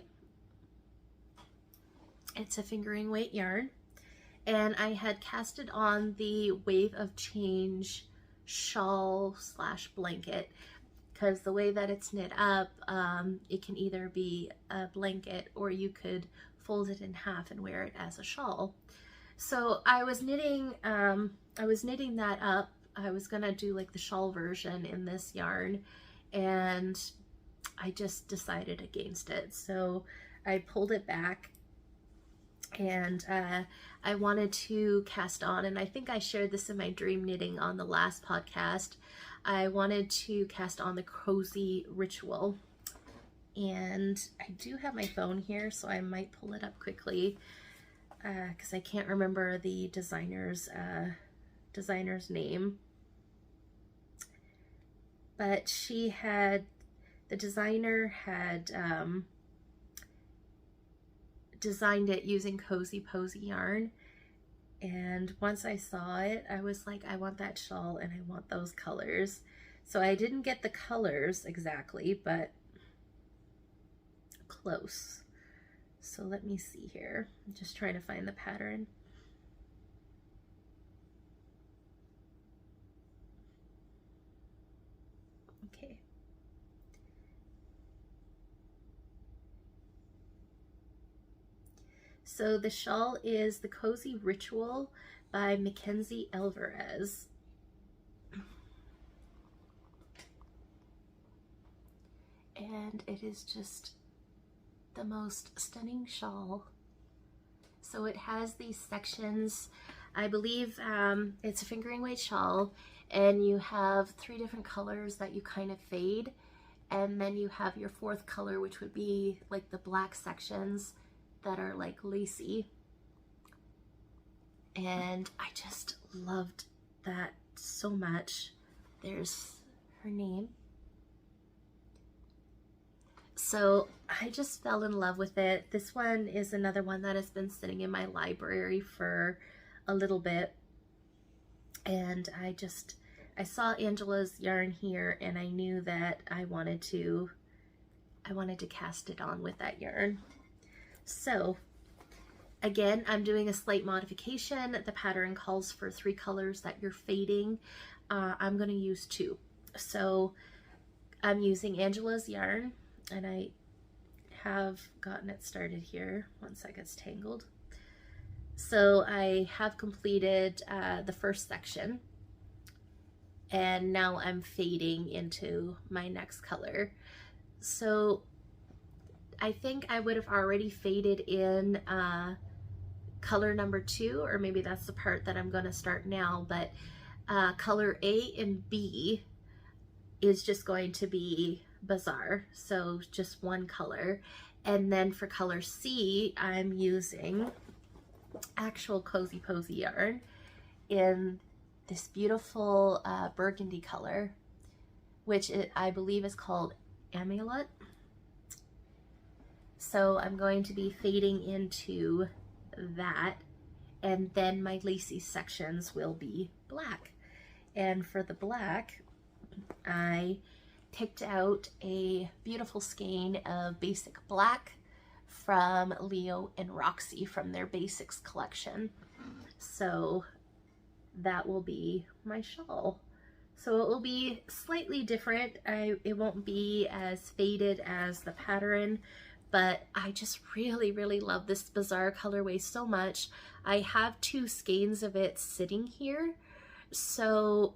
It's a fingering weight yarn. And I had casted on the Wave of Change shawl slash blanket, because the way that it's knit up, it can either be a blanket or you could fold it in half and wear it as a shawl. So I was knitting that up. I was gonna do like the shawl version in this yarn, and I just decided against it. So I pulled it back, and I wanted to cast on, and I think I shared this in my dream knitting on the last podcast. I wanted to cast on the Cozy Ritual, and I do have my phone here, so I might pull it up quickly because I can't remember the designer's name. But the designer had designed it using Cozy Posy yarn, and once I saw it, I was like, I want that shawl and I want those colors. So I didn't get the colors exactly, but close. So let me see here. I'm just trying to find the pattern. Okay. So the shawl is the Cozy Ritual by Mackenzie Alvarez. And it is just the most stunning shawl. So it has these sections. I believe it's a fingering weight shawl, and you have 3 different colors that you kind of fade, and then you have your 4th color, which would be like the black sections that are like lacy. And I just loved that so much. There's her name. So I just fell in love with it. This one is another one that has been sitting in my library for a little bit, and I saw Angela's yarn here, and I knew that I wanted to cast it on with that yarn. So again, I'm doing a slight modification. The pattern calls for 3 colors that you're fading. I'm going to use 2. So I'm using Angela's yarn, and I have gotten it started here once that gets tangled. So I have completed the first section, and now I'm fading into my next color. So I think I would have already faded in color number 2, or maybe that's the part that I'm going to start now, but color A and B is just going to be Bazaar, so just one color. And then for color C, I'm using actual Cozy Posy yarn in this beautiful burgundy color, which I believe is called Amulet. So I'm going to be fading into that, and then my lacy sections will be black. And for the black, I picked out a beautiful skein of basic black from Leo and Roxy from their basics collection. So that will be my shawl. So it will be slightly different. It won't be as faded as the pattern, but I just really, really love this bizarre colorway so much. I have 2 skeins of it sitting here, so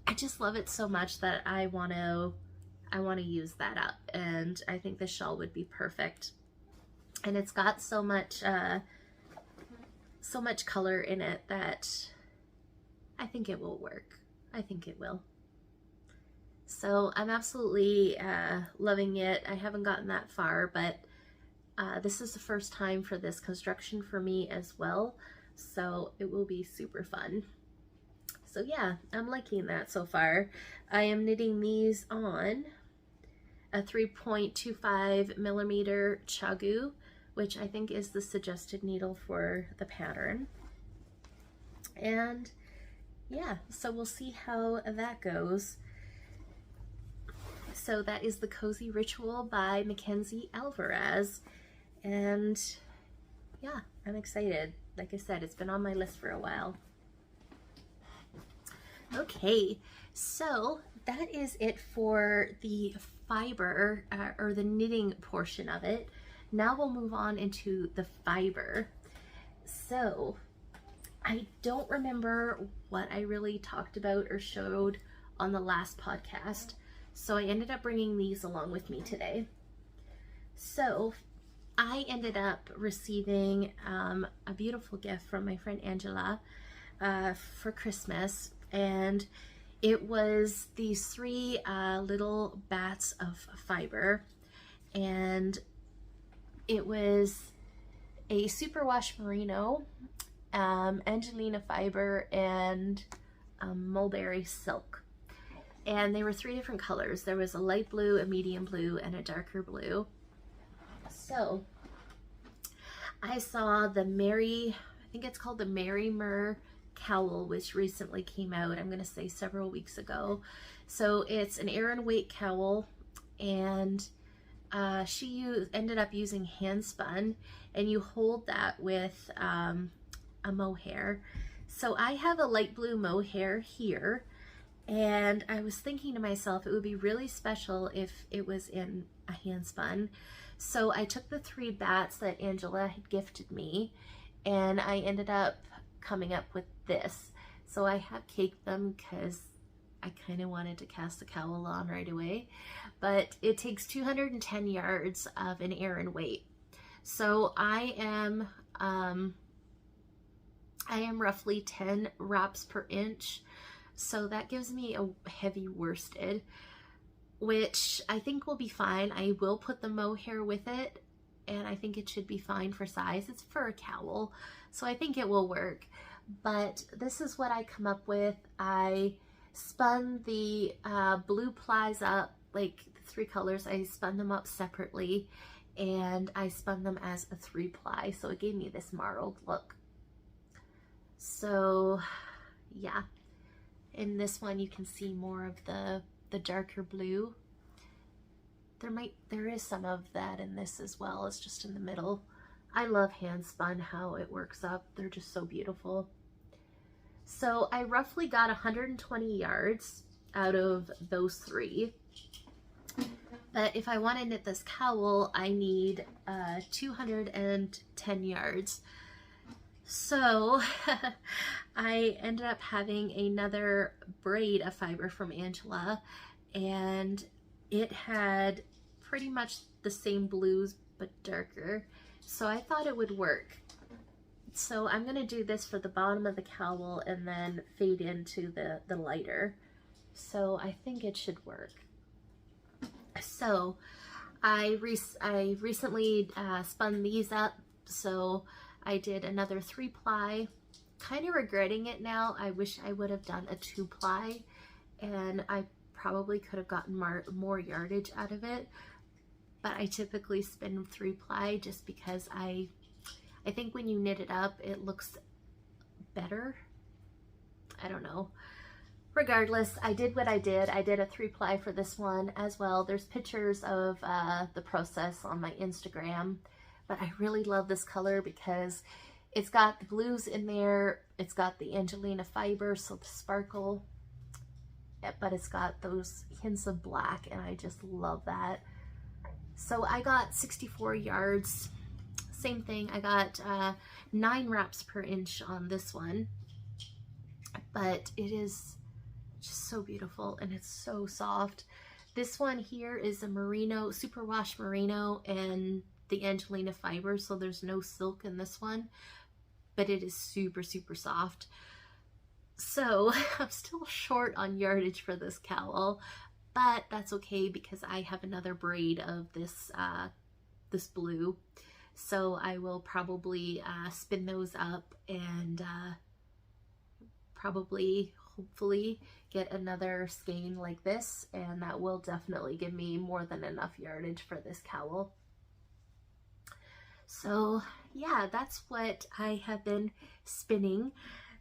I just love it so much that I want to use that up, and I think this shawl would be perfect. And it's got so much color in it that I think it will work. I think it will. So I'm absolutely loving it. I haven't gotten that far, but this is the first time for this construction for me as well, so it will be super fun. So yeah, I'm liking that so far. I am knitting these on a 3.25 millimeter chagu, which I think is the suggested needle for the pattern. And yeah, so we'll see how that goes. So that is the Cozy Ritual by Mackenzie Alvarez. And yeah, I'm excited. Like I said, it's been on my list for a while. Okay, so that is it for the fiber or the knitting portion of it. Now we'll move on into the fiber. So I don't remember what I really talked about or showed on the last podcast, so I ended up bringing these along with me today. So I ended up receiving a beautiful gift from my friend Angela for Christmas, and it was these 3 little bats of fiber, and it was a superwash merino, Angelina fiber, and mulberry silk. And they were 3 different colors. There was a light blue, a medium blue, and a darker blue. So I saw the I think it's called the Mary Mer cowl, which recently came out, I'm gonna say several weeks ago. So it's an Aran weight cowl, and she ended up using hand spun, and you hold that with a mohair. So I have a light blue mohair here, and I was thinking to myself it would be really special if it was in a hand spun. So I took the 3 bats that Angela had gifted me, and I ended up coming up with this. So I have caked them because I kind of wanted to cast the cowl on right away, but it takes 210 yards of an Aran weight. So I am roughly 10 wraps per inch. So that gives me a heavy worsted, which I think will be fine. I will put the mohair with it, and I think it should be fine for size. It's for a cowl, so I think it will work. But this is what I come up with. I spun the blue plies up, like the 3 colors, I spun them up separately, and I spun them as a 3-ply, so it gave me this marled look. So yeah, in this one you can see more of the darker blue. There is some of that in this as well. It's just in the middle. I love hand spun, how it works up. They're just so beautiful. So I roughly got 120 yards out of those 3. But if I want to knit this cowl, I need 210 yards. So I ended up having another braid of fiber from Angela, and it had pretty much the same blues but darker. So I thought it would work. So I'm going to do this for the bottom of the cowl and then fade into the lighter. So I think it should work. So I recently spun these up. So I did another 3-ply, kind of regretting it now. I wish I would have done a 2-ply, and I probably could have gotten more yardage out of it, but I typically spin 3-ply just because I think when you knit it up, it looks better. I don't know. Regardless, I did what I did. I did a 3-ply for this one as well. There's pictures of the process on my Instagram, but I really love this color because it's got the blues in there. It's got the Angelina fiber, so the sparkle, but it's got those hints of black, and I just love that. So I got 64 yards. Same thing, I got 9 wraps per inch on this one, but it is just so beautiful and it's so soft. This one here is a merino, superwash merino, and the Angelina fiber, so there's no silk in this one, but it is super, super soft. So I'm still short on yardage for this cowl, but that's okay because I have another braid of this this blue, so I will probably spin those up and probably, hopefully, get another skein like this, and that will definitely give me more than enough yardage for this cowl. So yeah, that's what I have been spinning.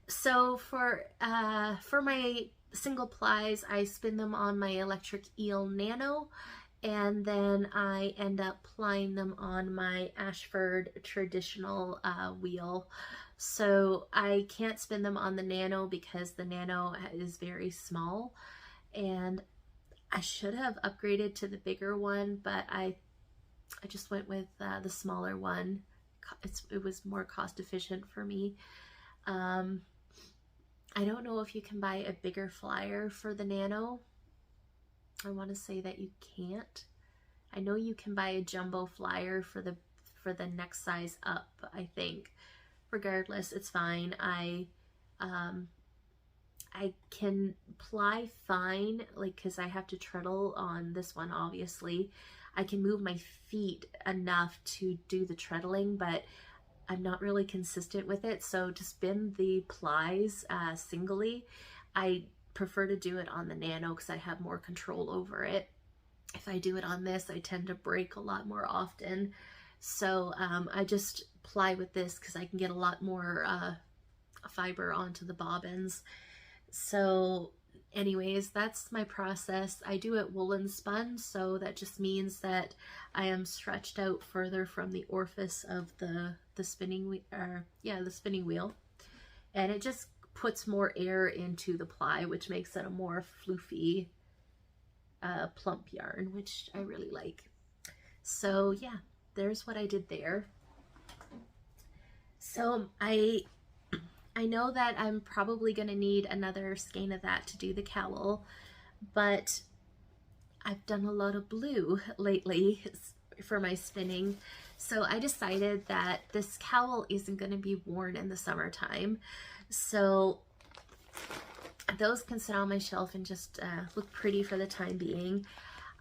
So for my single plies, I spin them on my electric eel nano, and then I end up plying them on my Ashford traditional wheel. So I can't spin them on the nano because the nano is very small, and I should have upgraded to the bigger one, but I just went with the smaller one. It was more cost efficient for me. I don't know if you can buy a bigger flyer for the nano. I want to say that you can't. I know you can buy a jumbo flyer for the next size up, I think. Regardless, it's fine. I can ply fine, like, because I have to treadle on this one, obviously. I can move my feet enough to do the treadling, but I'm not really consistent with it. So to spin the plies singly, I prefer to do it on the nano because I have more control over it. If I do it on this, I tend to break a lot more often. So I just ply with this because I can get a lot more fiber onto the bobbins. So anyways, that's my process. I do it woolen spun, so that just means that I am stretched out further from the orifice of the spinning wheel, the spinning wheel, and it just puts more air into the ply, which makes it a more floofy, plump yarn, which I really like. So yeah, there's what I did there. So I know that I'm probably going to need another skein of that to do the cowl, but I've done a lot of blue lately for my spinning. So I decided that this cowl isn't going to be worn in the summertime. So those can sit on my shelf and just look pretty for the time being.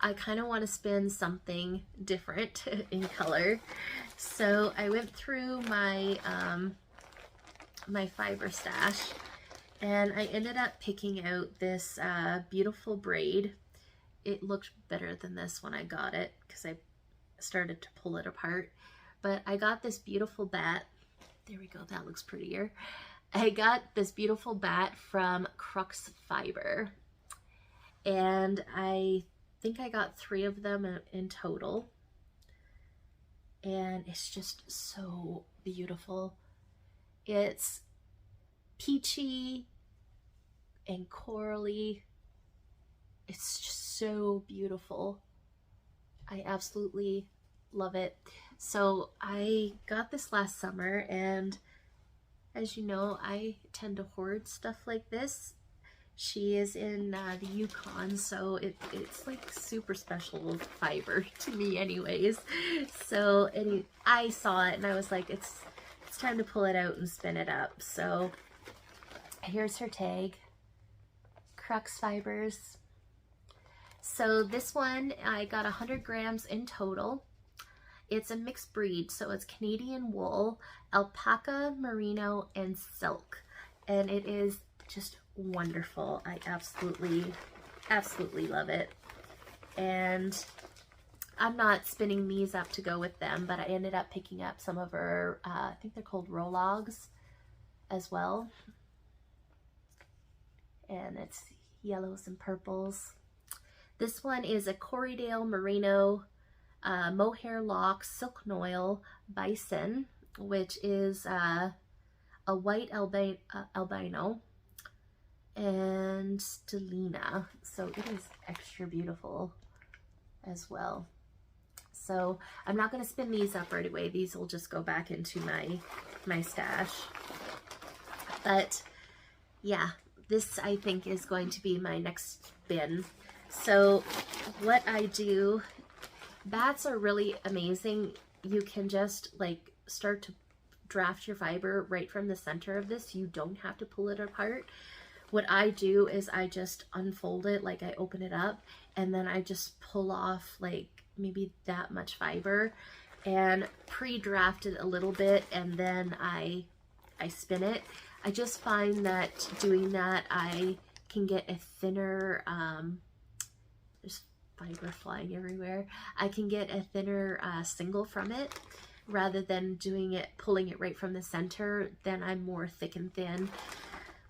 I kind of want to spin something different in color. So I went through my my fiber stash, and I ended up picking out this beautiful braid. It looked better than this when I got it because I started to pull it apart, but I got this beautiful bat. There we go, that looks prettier. I got this beautiful bat from Crux Fiber, and I think I got 3 of them in total, and it's just so beautiful. It's peachy and corally. It's just so beautiful. I absolutely love it. So I got this last summer, and as you know, I tend to hoard stuff like this. She is in the Yukon, so it's like super special fiber to me anyways. So I saw it and I was like, it's time to pull it out and spin it up. So here's her tag, Crux Fibers. So this one, I got 100 grams in total, It's a mixed breed, so it's Canadian wool, alpaca, merino, and silk. And it is just wonderful. I absolutely love it. And I'm not spinning these up to go with them, but I ended up picking up some of her, I think they're called Rologs as well. And it's yellows and purples. This one is a Corriedale Merino Mohair Lock Silk Noil Bison, which is a white albino and Stellina. So it is extra beautiful as well. So I'm not going to spin these up right away. These will just go back into my stash. But yeah, this I think is going to be my next bin. So what I do, bats are really amazing. You can just like start to draft your fiber right from the center of this. You don't have to pull it apart. What I do is I just unfold it, like I open it up, and then I just pull off like maybe that much fiber and pre-draft it a little bit, and then I spin it. I just find that doing that I can get a thinner, there's fiber flying everywhere. I can get a thinner single from it rather than doing it, pulling it right from the center. Then I'm more thick and thin.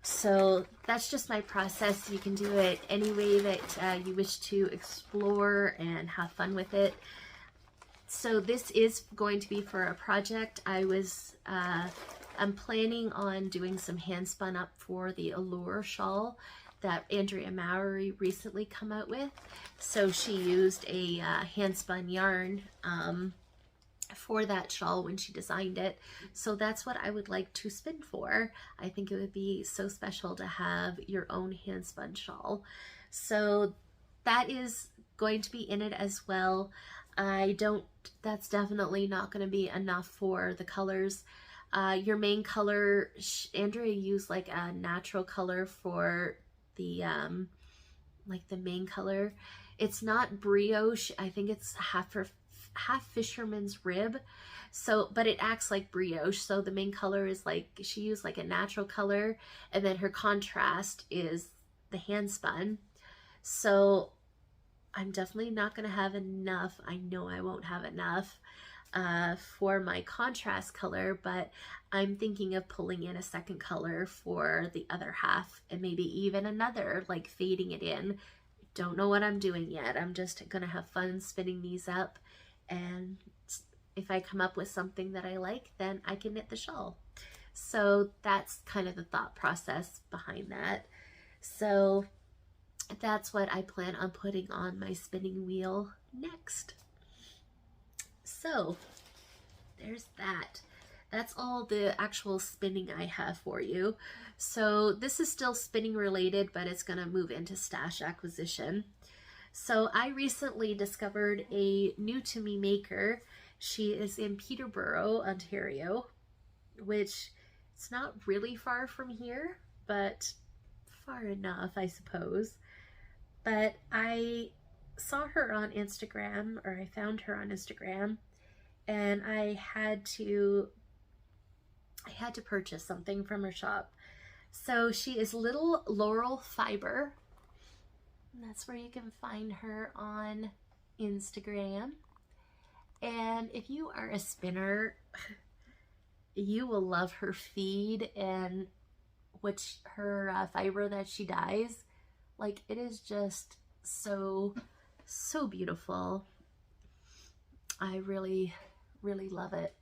So that's just my process. You can do it any way that you wish to explore and have fun with it. So this is going to be for a project. I'm planning on doing some hand spun up for the Allure shawl that Andrea Mowry recently come out with. So she used a hand spun yarn for that shawl when she designed it. So that's what I would like to spin for. I think it would be so special to have your own hand spun shawl. So that is going to be in it as well. That's definitely not going to be enough for the colors. Your main color, Andrea used like a natural color for the like the main color. It's not brioche. I think it's half fisherman's rib. So, but it acts like brioche. So the main color is like, she used like a natural color, and then her contrast is the hand spun. So I'm definitely not going to have enough. I know I won't have enough for my contrast color, but I'm thinking of pulling in a second color for the other half, and maybe even another, like fading it in. Don't know what I'm doing yet. I'm just gonna have fun spinning these up, and if I come up with something that I like, then I can knit the shawl. So that's kind of the thought process behind that. So that's what I plan on putting on my spinning wheel next. So there's that. That's all the actual spinning I have for you. So this is still spinning related, but it's going to move into stash acquisition. So I recently discovered a new to me maker. She is in Peterborough, Ontario, which it's not really far from here, but far enough, I suppose. But I saw her on Instagram, or I found her on Instagram, and I had to purchase something from her shop. So she is Little Laurel Fiber. And that's where you can find her on Instagram. And if you are a spinner, you will love her feed and her fiber that she dyes. Like, it is just so beautiful. I really love it.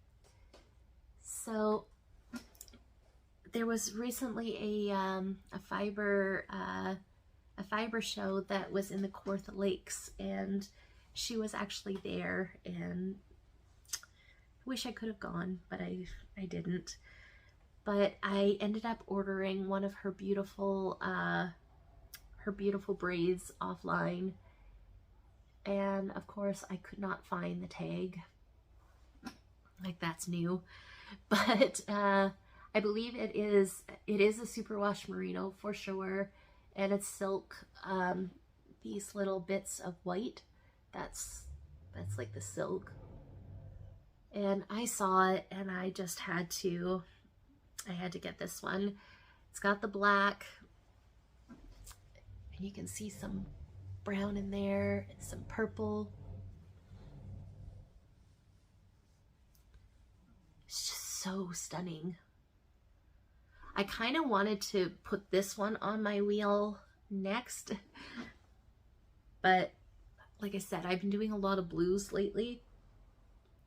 So there was recently a fiber show that was in the Kawartha Lakes, and she was actually there, and I wish I could have gone, but I didn't. But I ended up ordering one of her beautiful braids offline, and of course I could not find the tag. Like, that's new. But I believe it is a superwash merino for sure, and it's silk. These little bits of white, that's like the silk. and I saw it and I just had to get this one. It's got the black, and you can see some brown in there and some purple. It's just so stunning. I kind of wanted to put this one on my wheel next, but like I said, I've been doing a lot of blues lately,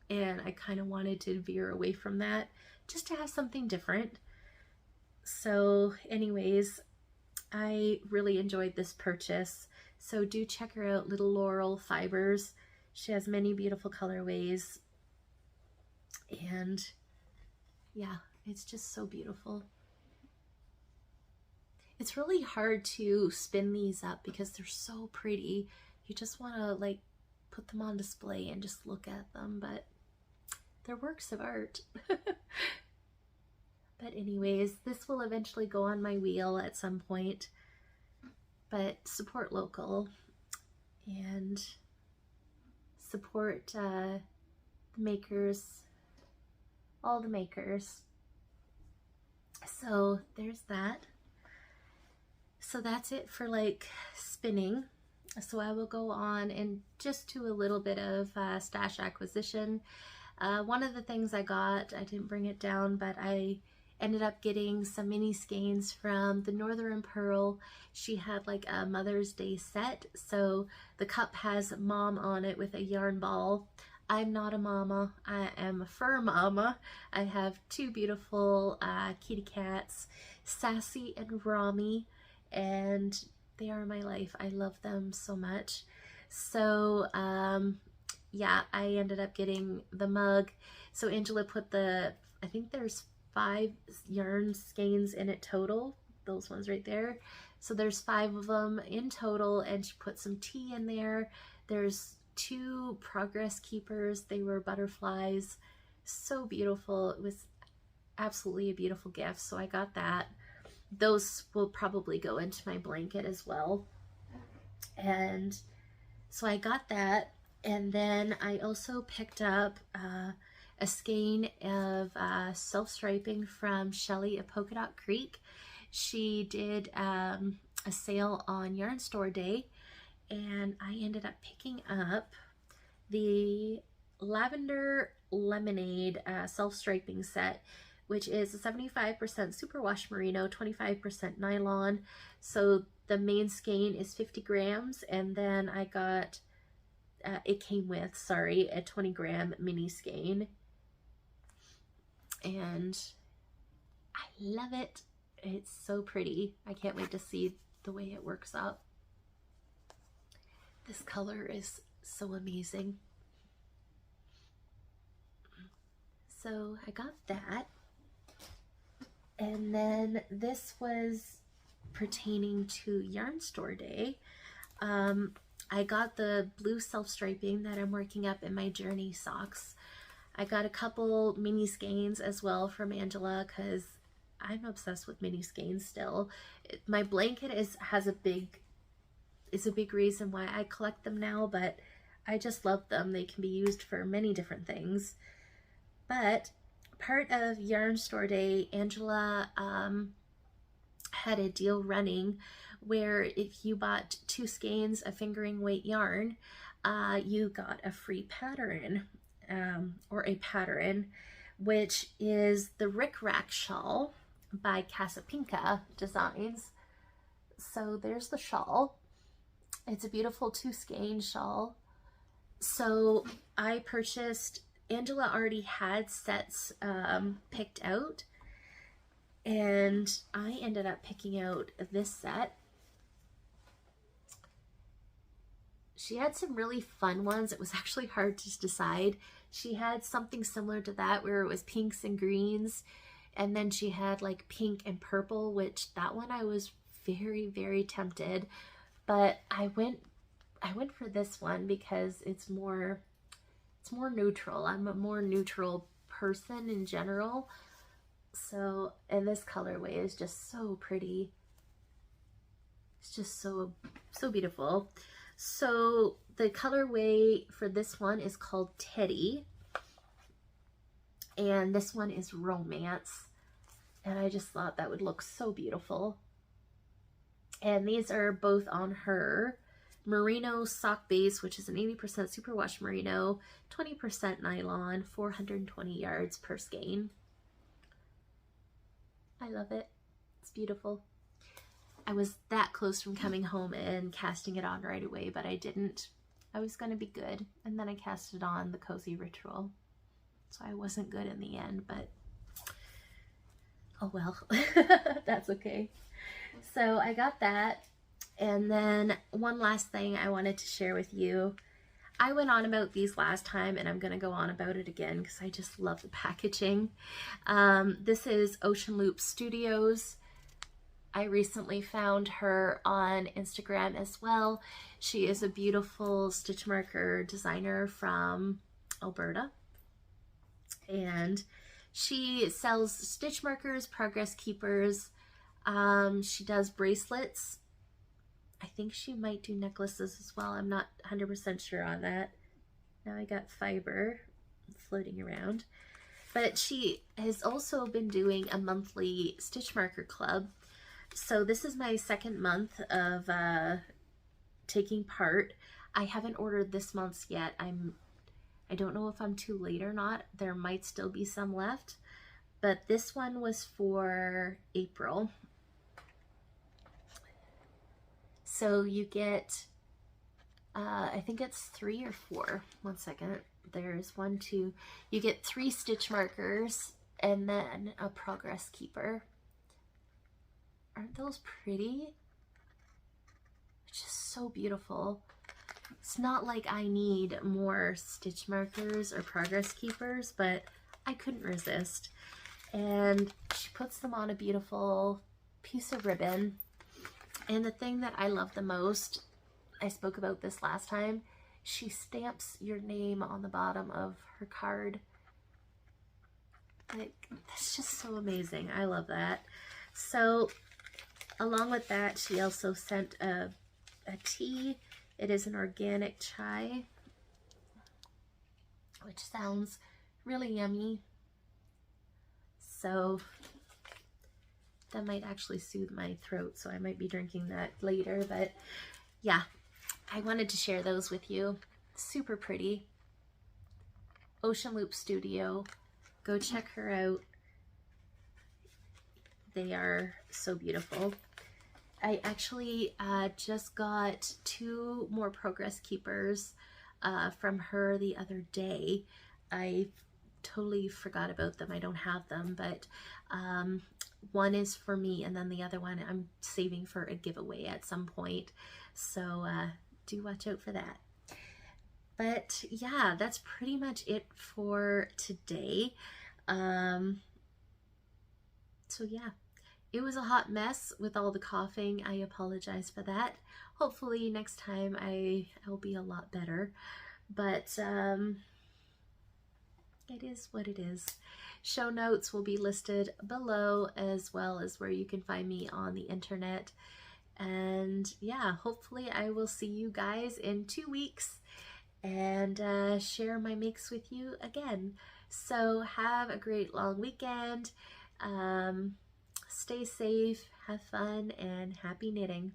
and I kind of wanted to veer away from that just to have something different. So anyways, I really enjoyed this purchase. So do check her out, Little Laurel Fibers. She has many beautiful colorways, and yeah, it's just so beautiful. It's really hard to spin these up because they're so pretty. You just want to like put them on display and just look at them, but they're works of art. But anyways, this will eventually go on my wheel at some point, but support local and support the makers, all the makers. So there's that. So that's it for like spinning. So I will go on and just do a little bit of stash acquisition. One of the things I got, I didn't bring it down, but I ended up getting some mini skeins from the Northern Pearl. She had like a Mother's Day set. So the cup has mom on it with a yarn ball. I'm not a mama, I am a fur mama. I have two beautiful kitty cats, Sassy and Rami, and they are my life. I love them so much. So yeah, I ended up getting the mug. So Angela put the, I think there's 5 yarn skeins in it total, those ones right there. So there's 5 of them in total, and she put some tea in there. There's 2 progress keepers. They were butterflies. So beautiful. It was absolutely a beautiful gift. So I got that. Those will probably go into my blanket as well. And so I got that. And then I also picked up a skein of self-striping from Shelly at Polka Dot Creek. She did a sale on Yarn Store Day, and I ended up picking up the Lavender Lemonade self-striping set, which is a 75% superwash merino, 25% nylon. So the main skein is 50 grams, and then I got, it came with, sorry, a 20 gram mini skein. And I love it. It's so pretty. I can't wait to see the way it works up. This color is so amazing. So I got that. And then this was pertaining to Yarn Store Day. I got the blue self-striping that I'm working up in my Journey socks. I got a couple mini skeins as well from Angela because I'm obsessed with mini skeins still. My blanket is a big reason why I collect them now, but I just love them. They can be used for many different things. But part of Yarn Store Day, Angela had a deal running where if you bought 2 skeins of fingering weight yarn, you got a free pattern, or a pattern, which is the Rick Rack shawl by Casapinka Designs. So there's the shawl. It's a beautiful 2 skein shawl. So I purchased, Angela already had sets picked out, and I ended up picking out this set. She had some really fun ones. It was actually hard to decide. She had something similar to that where it was pinks and greens, and then she had like pink and purple, which that one I was very, very tempted, but I went for this one because it's more neutral. I'm a more neutral person in general. So, and this colorway is just so pretty. It's just so beautiful. So the colorway for this one is called Teddy. and this one is Romance, and I just thought that would look so beautiful. And these are both on her merino sock base, which is an 80% superwash merino, 20% nylon, 420 yards per skein. I love it. It's beautiful. I was that close from coming home and casting it on right away, but I didn't. I was going to be good, and then I cast it on the Cozy Ritual. So I wasn't good in the end, but oh well, that's okay. So I got that. And then one last thing I wanted to share with you. I went on about these last time, and I'm going to go on about it again because I just love the packaging. This is Ocean Loop Studios. I recently found her on Instagram as well. She is a beautiful stitch marker designer from Alberta. And she sells stitch markers, progress keepers. She does bracelets. I think she might do necklaces as well. I'm not 100% sure on that. Now I got fiber floating around. But she has also been doing a monthly stitch marker club. So this is my second month of taking part. I haven't ordered this month's yet. I don't know if I'm too late or not. There might still be some left. But this one was for April. So you get, I think it's 3 or 4. One second. There's 1, 2. You get 3 stitch markers and then a progress keeper. Aren't those pretty? It's just so beautiful. It's not like I need more stitch markers or progress keepers, but I couldn't resist. And she puts them on a beautiful piece of ribbon. And the thing that I love the most, I spoke about this last time, she stamps your name on the bottom of her card. Like, that's just so amazing. I love that. So along with that, she also sent a tea. It is an organic chai, which sounds really yummy. So that might actually soothe my throat, so I might be drinking that later. But yeah, I wanted to share those with you. Super pretty. Ocean Loop Studio. Go check her out. They are so beautiful. I actually just got 2 more progress keepers from her the other day. I totally forgot about them. I don't have them, but one is for me, and then the other one I'm saving for a giveaway at some point. So do watch out for that. But yeah, that's pretty much it for today. So yeah, it was a hot mess with all the coughing. I apologize for that. Hopefully next time I'll be a lot better. But it is what it is. Show notes will be listed below, as well as where you can find me on the internet. And yeah, hopefully I will see you guys in 2 weeks and share my makes with you again. So have a great long weekend. Stay safe, have fun, and happy knitting.